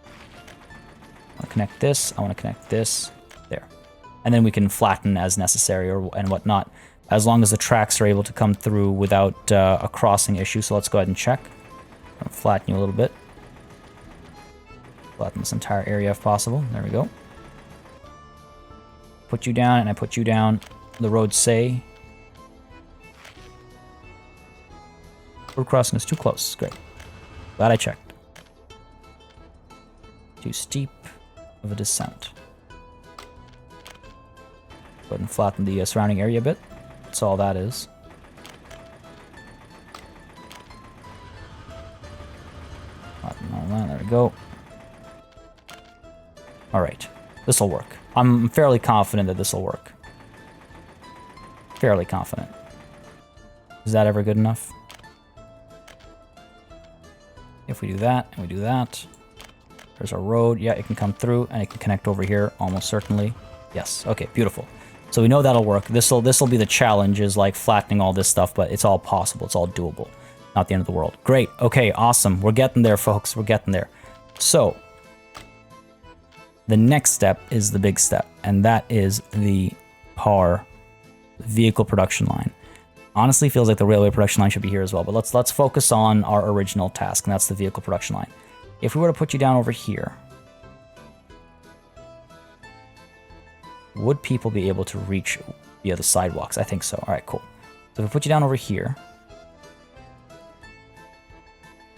I want to connect this. I want to connect this. There. And then we can flatten as necessary and whatnot, as long as the tracks are able to come through without a crossing issue. So let's go ahead and check. I'll flatten you a little bit. Flatten this entire area if possible. There we go. Put you down, and I put you down. The roads say... Road crossing is too close. Great. Glad I checked. Too steep of a descent. Go ahead and flatten the surrounding area a bit. That's all that is. Flatten all that. There we go. Alright. This'll work. I'm fairly confident that this'll work. Fairly confident. Is that ever good enough? If we do that, and we do that, there's our road. Yeah, it can come through, and it can connect over here, almost certainly. Yes, okay, beautiful. So we know that'll work. This'll be the challenge, is like flattening all this stuff, but it's all possible. It's all doable. Not the end of the world. Great, okay, awesome. We're getting there, folks. We're getting there. So, the next step is the big step, and that is the PAR vehicle production line. Honestly, feels like the railway production line should be here as well, but let's focus on our original task, and that's the vehicle production line. If we were to put you down over here, would people be able to reach via the sidewalks? I think so. All right, cool. So if we put you down over here,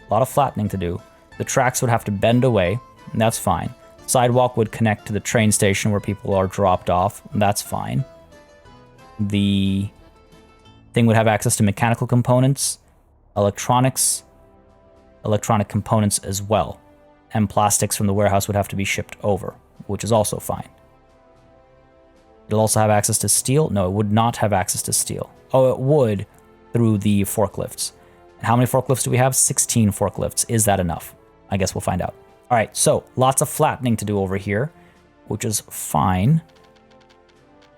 a lot of flattening to do. The tracks would have to bend away, and that's fine. Sidewalk would connect to the train station where people are dropped off, and that's fine. The thing would have access to mechanical components, electronics, electronic components as well, and plastics from the warehouse would have to be shipped over, which is also fine. It'll also have access to steel. No, it would not have access to steel. Oh, it would through the forklifts. And how many forklifts do we have? 16 forklifts. Is that enough? I guess we'll find out. All right, so lots of flattening to do over here, which is fine.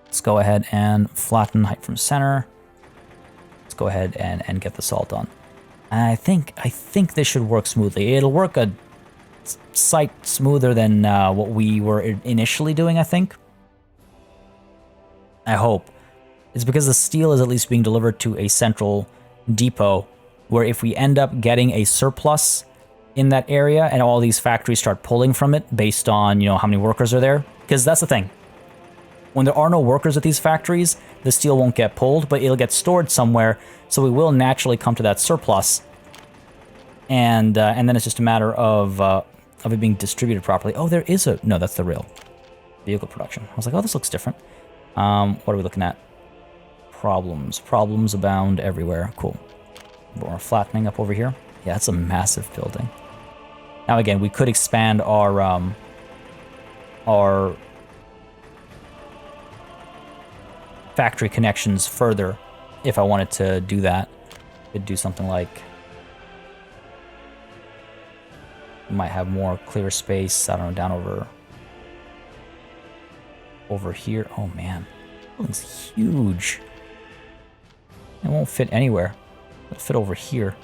Let's go ahead and flatten height from center. Let's go ahead and get this all done. I think this should work smoothly. It'll work a sight smoother than what we were initially doing, I think. I hope. It's because the steel is at least being delivered to a central depot, where if we end up getting a surplus in that area and all these factories start pulling from it based on, you know, how many workers are there, because that's the thing. When there are no workers at these factories, the steel won't get pulled, but it'll get stored somewhere, so we will naturally come to that surplus. And then it's just a matter of it being distributed properly. Oh, there is a... No, that's the real vehicle production. I was like, oh, this looks different. What are we looking at? Problems. Problems abound everywhere. Cool. More flattening up over here. Yeah, that's a massive building. Now, again, we could expand our factory connections further if I wanted to do that. Could do something like... We might have more clear space, I don't know, down over here. Oh man, it's huge. It won't fit anywhere. It'll fit over here.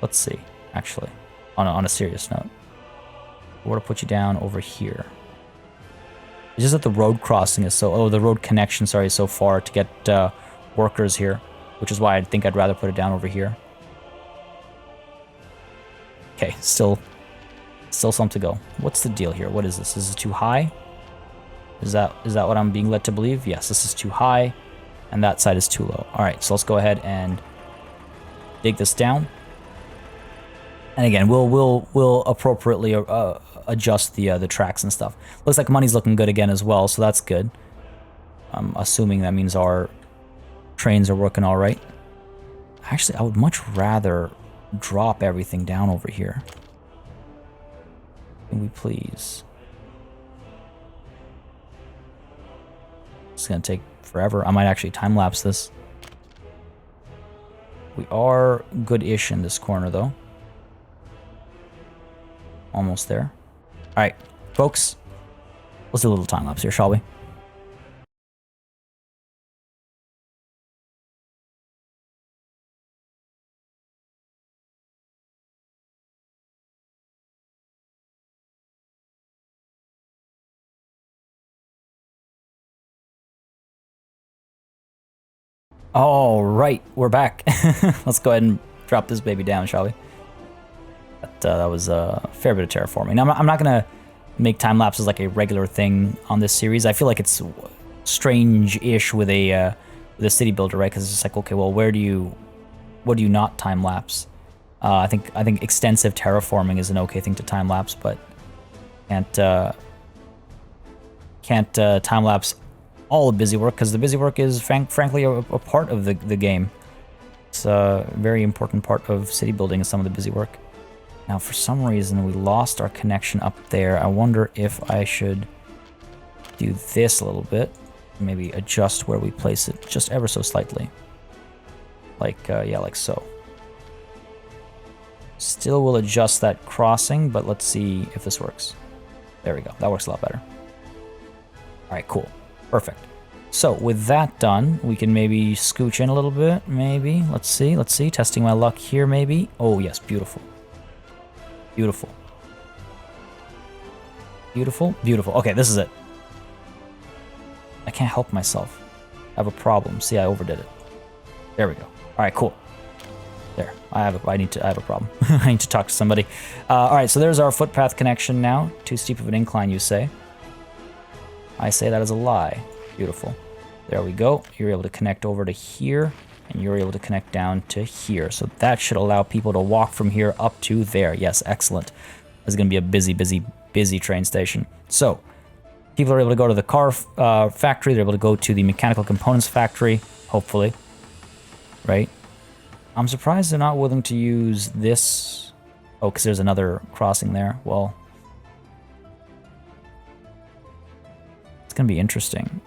Let's see, actually, on a serious note. We're gonna put you down over here. It's just that the road crossing is so... Oh, the road connection, sorry, is so far to get workers here, which is why I think I'd rather put it down over here. Okay, still some to go. What's the deal here? What is this? Is this too high? Is that what I'm being led to believe? Yes, this is too high, and that side is too low. All right, so let's go ahead and dig this down. And again, we'll appropriately adjust the tracks and stuff. Looks like money's looking good again as well, so that's good. I'm assuming that means our trains are working all right. Actually, I would much rather drop everything down over here. Can we please? It's gonna take forever. I might actually time-lapse this. We are good-ish in this corner, though. Almost there. All right, folks. Let's do a little time-lapse here, shall we? All right, we're back. Let's go ahead and drop this baby down, shall we? That was a fair bit of terraforming. Now, I'm not going to make time lapses like a regular thing on this series. I feel like it's strange-ish with a city builder, right? Because it's just like, okay, well, what do you not time lapse? I think extensive terraforming is an okay thing to time lapse, but can't time lapse all the busy work, because the busy work is frankly a part of the game. It's a very important part of city building is some of the busy work. Now, for some reason, we lost our connection up there. I wonder if I should do this a little bit. Maybe adjust where we place it just ever so slightly. Like, yeah, like so. Still will adjust that crossing, but let's see if this works. There we go. That works a lot better. All right, cool. Perfect. So with that done, we can maybe scooch in a little bit, maybe. Let's see. Testing my luck here, maybe. Oh, yes, beautiful. Beautiful. Beautiful, beautiful. Okay, this is it. I can't help myself. I have a problem. See, I overdid it. There we go. All right, cool. There. I have a problem. I need to talk to somebody. All right, so there's our footpath connection now. Too steep of an incline, you say. I say that as a lie. Beautiful. There we go. You're able to connect over to here, and you're able to connect down to here. So that should allow people to walk from here up to there. Yes, excellent. This is going to be a busy, busy, busy train station. So people are able to go to the car factory. They're able to go to the mechanical components factory, hopefully. Right? I'm surprised they're not willing to use this. Oh, because there's another crossing there. Well, It's going to be interesting.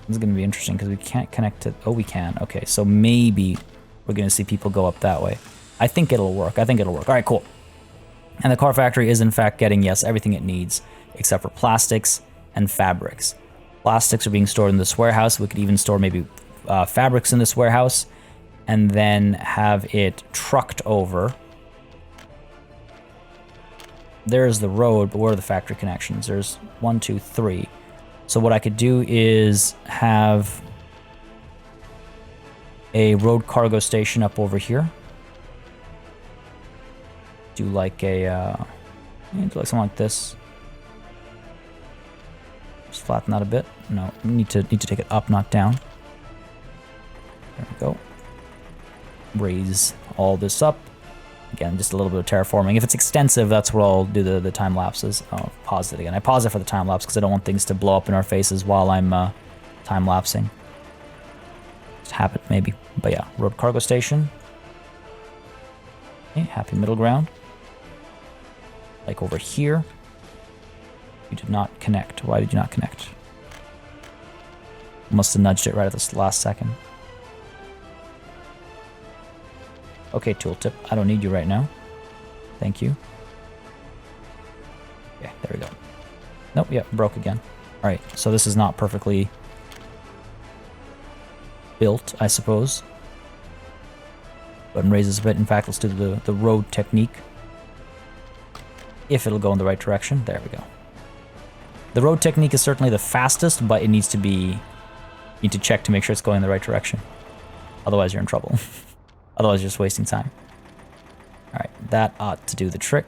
It's going to be interesting because we can't connect to... Oh, we can. Okay, so maybe we're going to see people go up that way. I think it'll work. I think it'll work. All right, cool. And the car factory is, in fact, getting, yes, everything it needs, except for plastics and fabrics. Plastics are being stored in this warehouse. We could even store maybe fabrics in this warehouse and then have it trucked over. There's the road, but where are the factory connections? There's 1, 2, 3. So what I could do is have a road cargo station up over here. Do like a, do like something like this. Just flatten that a bit. No, we need to take it up, not down. There we go. Raise all this up. Again, just a little bit of terraforming. If it's extensive, that's where I'll do the time lapses. Oh, pause it again. I pause it for the time lapse because I don't want things to blow up in our faces while I'm time lapsing. Just happen, maybe. But yeah, road cargo station. Okay, happy middle ground. Like over here. You did not connect. Why did you not connect? Must have nudged it right at this last second. Okay, tooltip. I don't need you right now. Thank you. Yeah, there we go. Nope, yeah, broke again. Alright, so this is not perfectly built, I suppose. Go ahead and raise this a bit. In fact, let's do the road technique. If it'll go in the right direction. There we go. The road technique is certainly the fastest, but it needs to be... You need to check to make sure it's going in the right direction. Otherwise, you're in trouble. Otherwise, you're just wasting time. Alright, that ought to do the trick.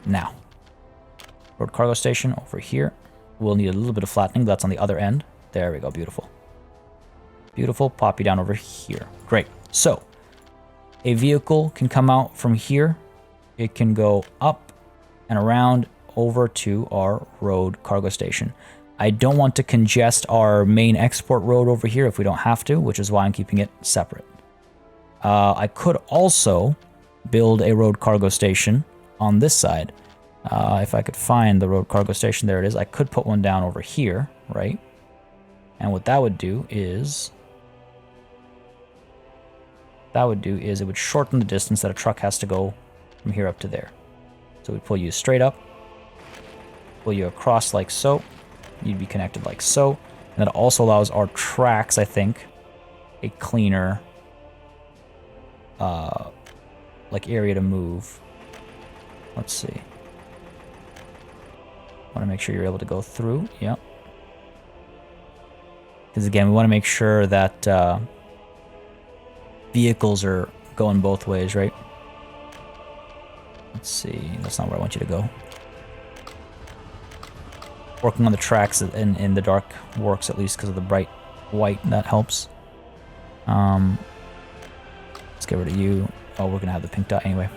Now. Road cargo station over here. We'll need a little bit of flattening, but that's on the other end. There we go, beautiful. Beautiful, pop you down over here. Great. So, a vehicle can come out from here. It can go up and around over to our road cargo station. I don't want to congest our main export road over here if we don't have to, which is why I'm keeping it separate. I could also build a road cargo station on this side. If I could find the road cargo station, there it is. I could put one down over here, right? And what that would do is... it would shorten the distance that a truck has to go from here up to there. So we'd pull you straight up, pull you across like so. You'd be connected like so. And that also allows our tracks, I think, a cleaner like area to move. Let's see. Want to make sure you're able to go through. Yep. Because again, we want to make sure that vehicles are going both ways, right? Let's see. That's not where I want you to go. Working on the tracks in the dark works, at least because of the bright white. That helps. Let's get rid of you. Oh, we're going to have the pink dot anyway.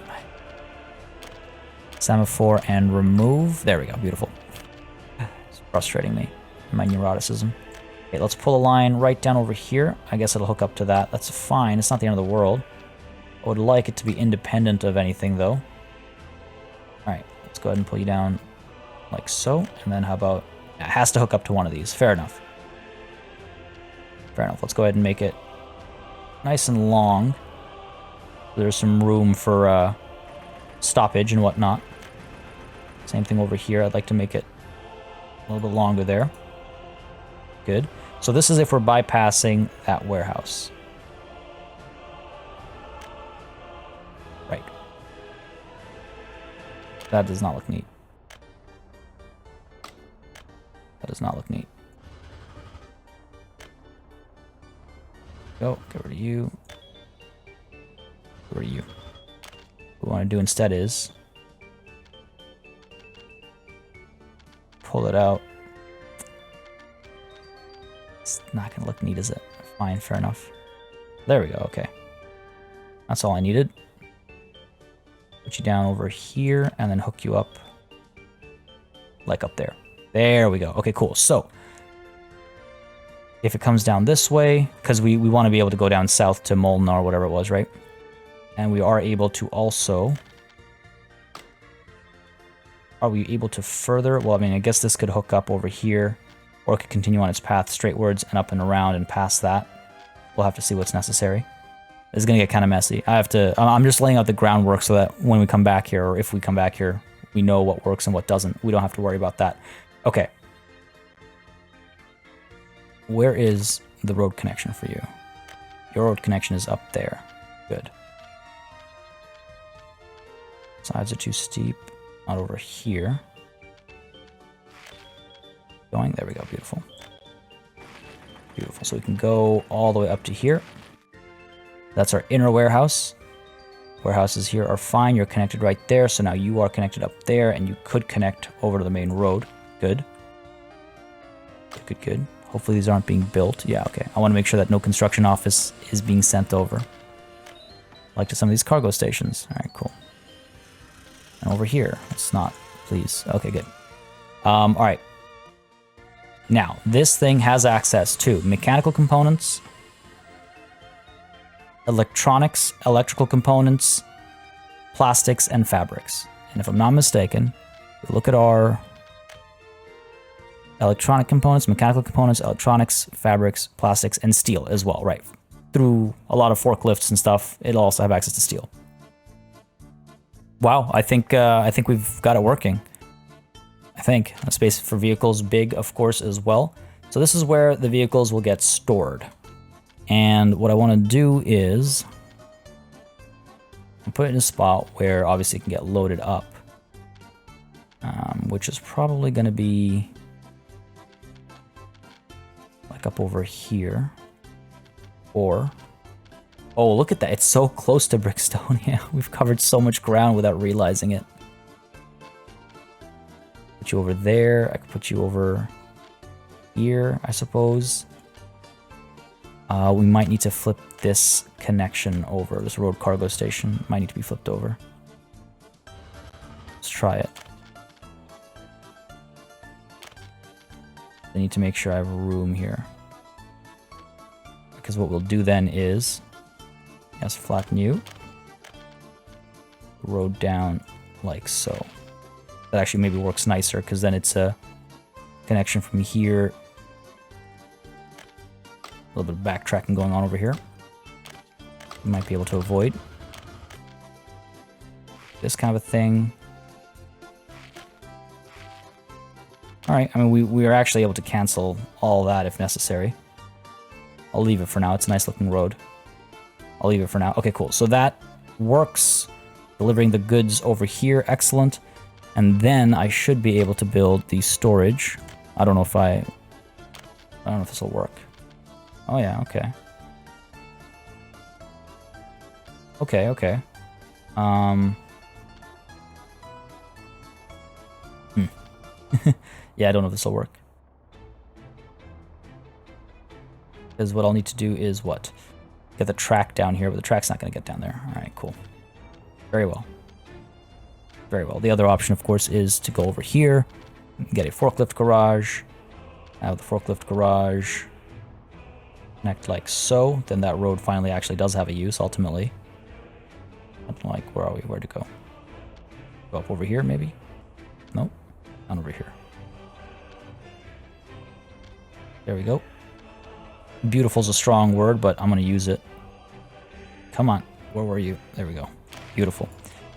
Semaphore and remove. There we go. Beautiful. It's frustrating me. My neuroticism. Okay, let's pull a line right down over here. I guess it'll hook up to that. That's fine. It's not the end of the world. I would like it to be independent of anything, though. Alright, let's go ahead and pull you down like so. And then how about... It has to hook up to one of these. Fair enough. Fair enough. Let's go ahead and make it nice and long. There's some room for stoppage and whatnot. Same thing over here. I'd like to make it a little bit longer there. Good. So this is if we're bypassing that warehouse. Right. That does not look neat. That does not look neat. Go. Get rid of you. Get rid of you. What we want to do instead is pull it out. It's not going to look neat, is it? Fine, fair enough. There we go, okay. That's all I needed. Put you down over here and then hook you up like up there. There we go. Okay, cool. So if it comes down this way, because we want to be able to go down south to Molna or whatever it was, right? And we are able to also Are we able to further? Well, I mean, I guess this could hook up over here, or it could continue on its path straightwards and up and around and past that. We'll have to see what's necessary. This is going to get kind of messy. I'm just laying out the groundwork so that when we come back here, or if we come back here, we know what works and what doesn't. We don't have to worry about that. Okay. Where is the road connection for you? Your road connection is up there. Good. Sides are too steep. Not over here. Going, there we go, beautiful. Beautiful, so we can go all the way up to here. That's our inner warehouse. Warehouses here are fine, you're connected right there, so now you are connected up there, and you could connect over to the main road. Good. Good, good. Hopefully these aren't being built. Yeah, okay. I want to make sure that no construction office is being sent over. Like to some of these cargo stations. All right, cool. And over here, it's not, please. Okay, good. All right. Now, this thing has access to mechanical components, electronics, electrical components, plastics, and fabrics. And if I'm not mistaken, look at our electronic components, mechanical components, electronics, fabrics, plastics, and steel as well, right? Through a lot of forklifts and stuff, it'll also have access to steel. Wow, I think we've got it working. I think a space for vehicles, big, of course, as well. So this is where the vehicles will get stored. And what I want to do is put it in a spot where obviously it can get loaded up, which is probably going to be like up over here, or oh, look at that. It's so close to Brickstone. Yeah, we've covered so much ground without realizing it. Put you over there. I could put you over here, I suppose. We might need to flip this connection over. This road cargo station might need to be flipped over. Let's try it. I need to make sure I have room here. Because what we'll do then is, yes, flatten you. Road down like so. That actually maybe works nicer because then it's a connection from here. A little bit of backtracking going on over here. You might be able to avoid this kind of a thing. All right, I mean, we are actually able to cancel all that if necessary. I'll leave it for now. It's a nice looking road. I'll leave it for now. Okay, cool. So that works. Delivering the goods over here. Excellent. And then I should be able to build the storage. I don't know if this will work. Oh yeah, okay. Okay. Yeah, I don't know if this will work. Because what I'll need to do is what? Get the track down here, but the track's not going to get down there. All right, cool. Very well. Very well. The other option, of course, is to go over here, get a forklift garage. Have the forklift garage connect like so. Then that road finally actually does have a use, ultimately. Like, where are we? Where to go? Go up over here, maybe? Nope. Not over here. There we go. Beautiful's a strong word, but I'm going to use it. Come on. Where were you? There we go. Beautiful.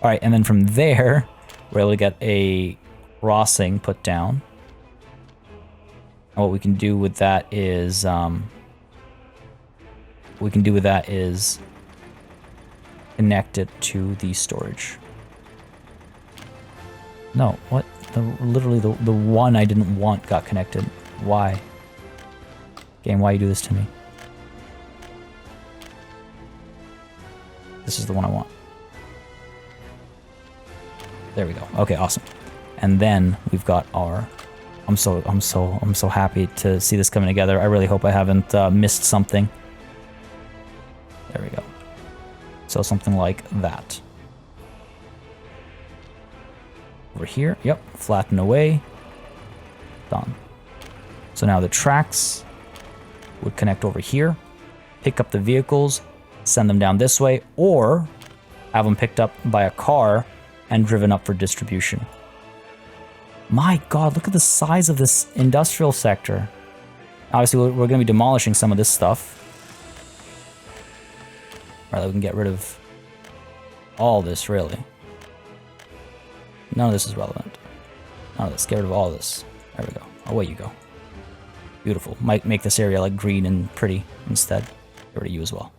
All right, and then from there, we're able to get a crossing put down. And what we can do with that is, connect it to the storage. No, what? Literally the one I didn't want got connected. Why? Game, why you do this to me? This is the one I want. There we go. Okay, awesome. And then we've got our. I'm so happy to see this coming together. I really hope I haven't missed something. There we go. So something like that. Over here, yep, flatten away. Done. So now the tracks would connect over here, pick up the vehicles, send them down this way, or have them picked up by a car and driven up for distribution. My God, look at the size of this industrial sector. Obviously, we're going to be demolishing some of this stuff. Right, we can get rid of all this, really. None of this is relevant. None of this. Get rid of all this. There we go. Away you go. Beautiful. Might make this area like green and pretty instead. Get rid of you as well.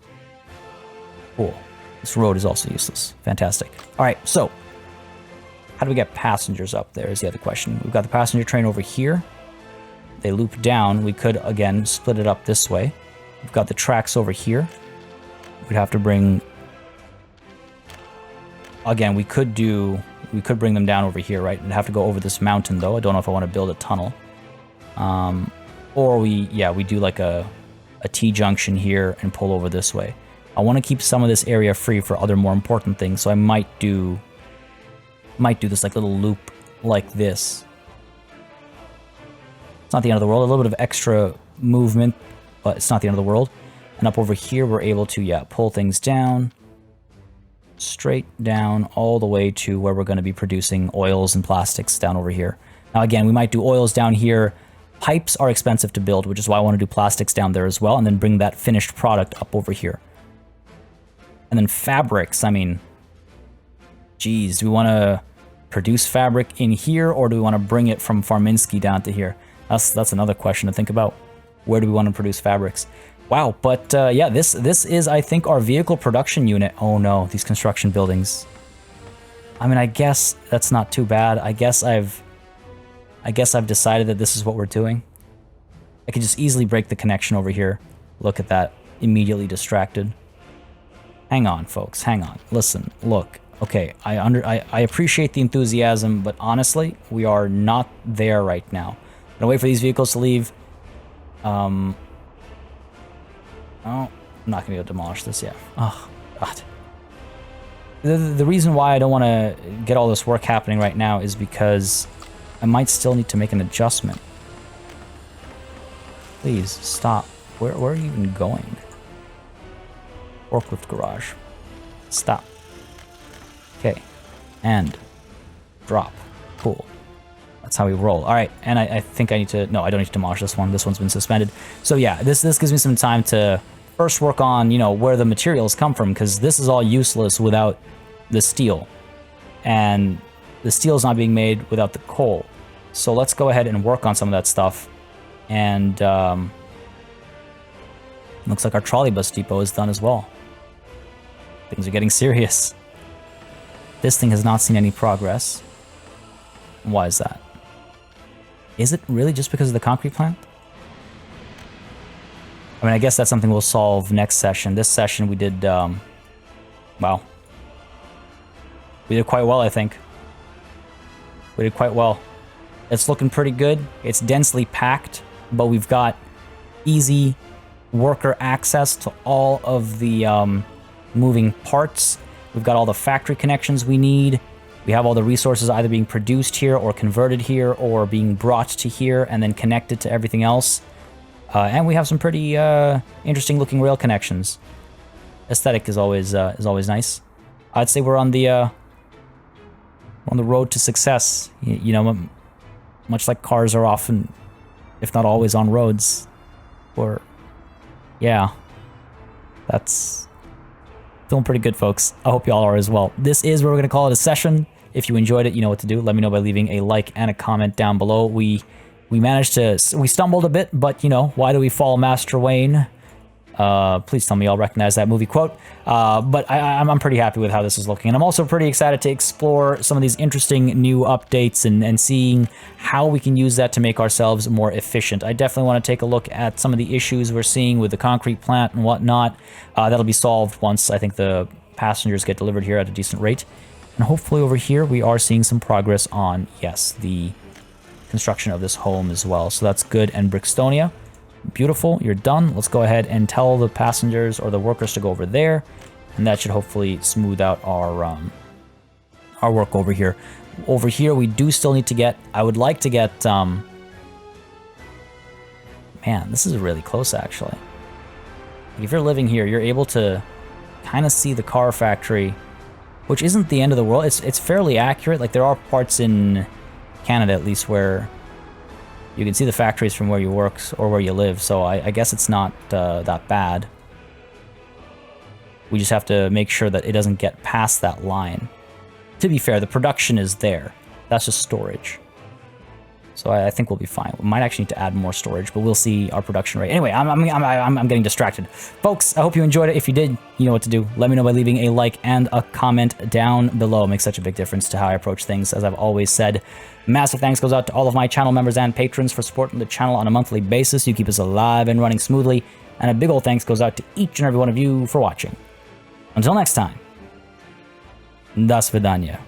Cool. This road is also useless. Fantastic. All right, so how do we get passengers up there is the other question. We've got the passenger train over here. They loop down. We could, again, split it up this way. We've got the tracks over here. We'd have to bring... Again, we could bring them down over here, right? We'd have to go over this mountain, though. I don't know if I want to build a tunnel. Or we do like a T-junction here and pull over this way. I want to keep some of this area free for other more important things, so I might do this like little loop like this. It's not the end of the world. A little bit of extra movement, but it's not the end of the world. And up over here, we're able to, pull things down, straight down all the way to where we're going to be producing oils and plastics down over here. Now, again, we might do oils down here. Pipes are expensive to build, which is why I want to do plastics down there as well, and then bring that finished product up over here. And then fabrics, I mean, geez, do we want to produce fabric in here, or do we want to bring it from Farminsky down to here? That's another question to think about. Where do we want to produce fabrics? Wow, but this is, I think, our vehicle production unit. Oh no, these construction buildings. I mean, I guess that's not too bad. I guess I've decided that this is what we're doing. I could just easily break the connection over here. Look at that, immediately distracted. Hang on, folks, hang on. Listen, look. Okay, I appreciate the enthusiasm, but honestly, we are not there right now. I'm gonna wait for these vehicles to leave. Oh, I'm not gonna be able to demolish this yet. Oh, God. The reason why I don't want to get all this work happening right now is because I might still need to make an adjustment. Please, stop. Where are you even going? Forklift garage. Stop. Okay. And drop. Cool. That's how we roll. All right, and I think I need to... No, I don't need to demolish this one. This one's been suspended. So yeah, this gives me some time to first work on, where the materials come from, because this is all useless without the steel. And the steel is not being made without the coal. So let's go ahead and work on some of that stuff. And looks like our trolley bus depot is done as well. Things are getting serious. This thing has not seen any progress. Why is that? Is it really just because of the concrete plant? I mean, I guess that's something we'll solve next session. This session we did, wow. We did quite well, I think. We did quite well. It's looking pretty good. It's densely packed, but we've got easy worker access to all of the moving parts. We've got all the factory connections we need. We have all the resources either being produced here or converted here or being brought to here and then connected to everything else. And we have some pretty interesting looking rail connections. Aesthetic is always nice. I'd say we're on the road to success. Much like cars are often, if not always, on roads. Or, yeah, that's feeling pretty good, folks. I hope y'all are as well. This is where we're going to call it a session. If you enjoyed it, you know what to do. Let me know by leaving a like and a comment down below. We stumbled a bit, but, why do we fall, Master Wayne? Please tell me y'all recognize that movie quote. But I'm pretty happy with how this is looking. And I'm also pretty excited to explore some of these interesting new updates and seeing how we can use that to make ourselves more efficient. I definitely want to take a look at some of the issues we're seeing with the concrete plant and whatnot. That'll be solved once I think the passengers get delivered here at a decent rate. And hopefully over here we are seeing some progress on, yes, the construction of this home as well. So that's good. And Brixtonia. Beautiful, you're done. Let's go ahead and tell the passengers or the workers to go over there, and that should hopefully smooth out our work over here. Over here, we do still need to get... I would like to get... Man, this is really close, actually. If you're living here, you're able to kind of see the car factory, which isn't the end of the world. It's fairly accurate. Like, there are parts in Canada, at least, where you can see the factories from where you work or where you live, so I guess it's not that bad. We just have to make sure that it doesn't get past that line. To be fair, the production is there. That's just storage. So I think we'll be fine. We might actually need to add more storage, but we'll see our production rate. Anyway, I'm getting distracted. Folks, I hope you enjoyed it. If you did, you know what to do. Let me know by leaving a like and a comment down below. It makes such a big difference to how I approach things, as I've always said. Massive thanks goes out to all of my channel members and patrons for supporting the channel on a monthly basis. You keep us alive and running smoothly. And a big old thanks goes out to each and every one of you for watching. Until next time, до свидания.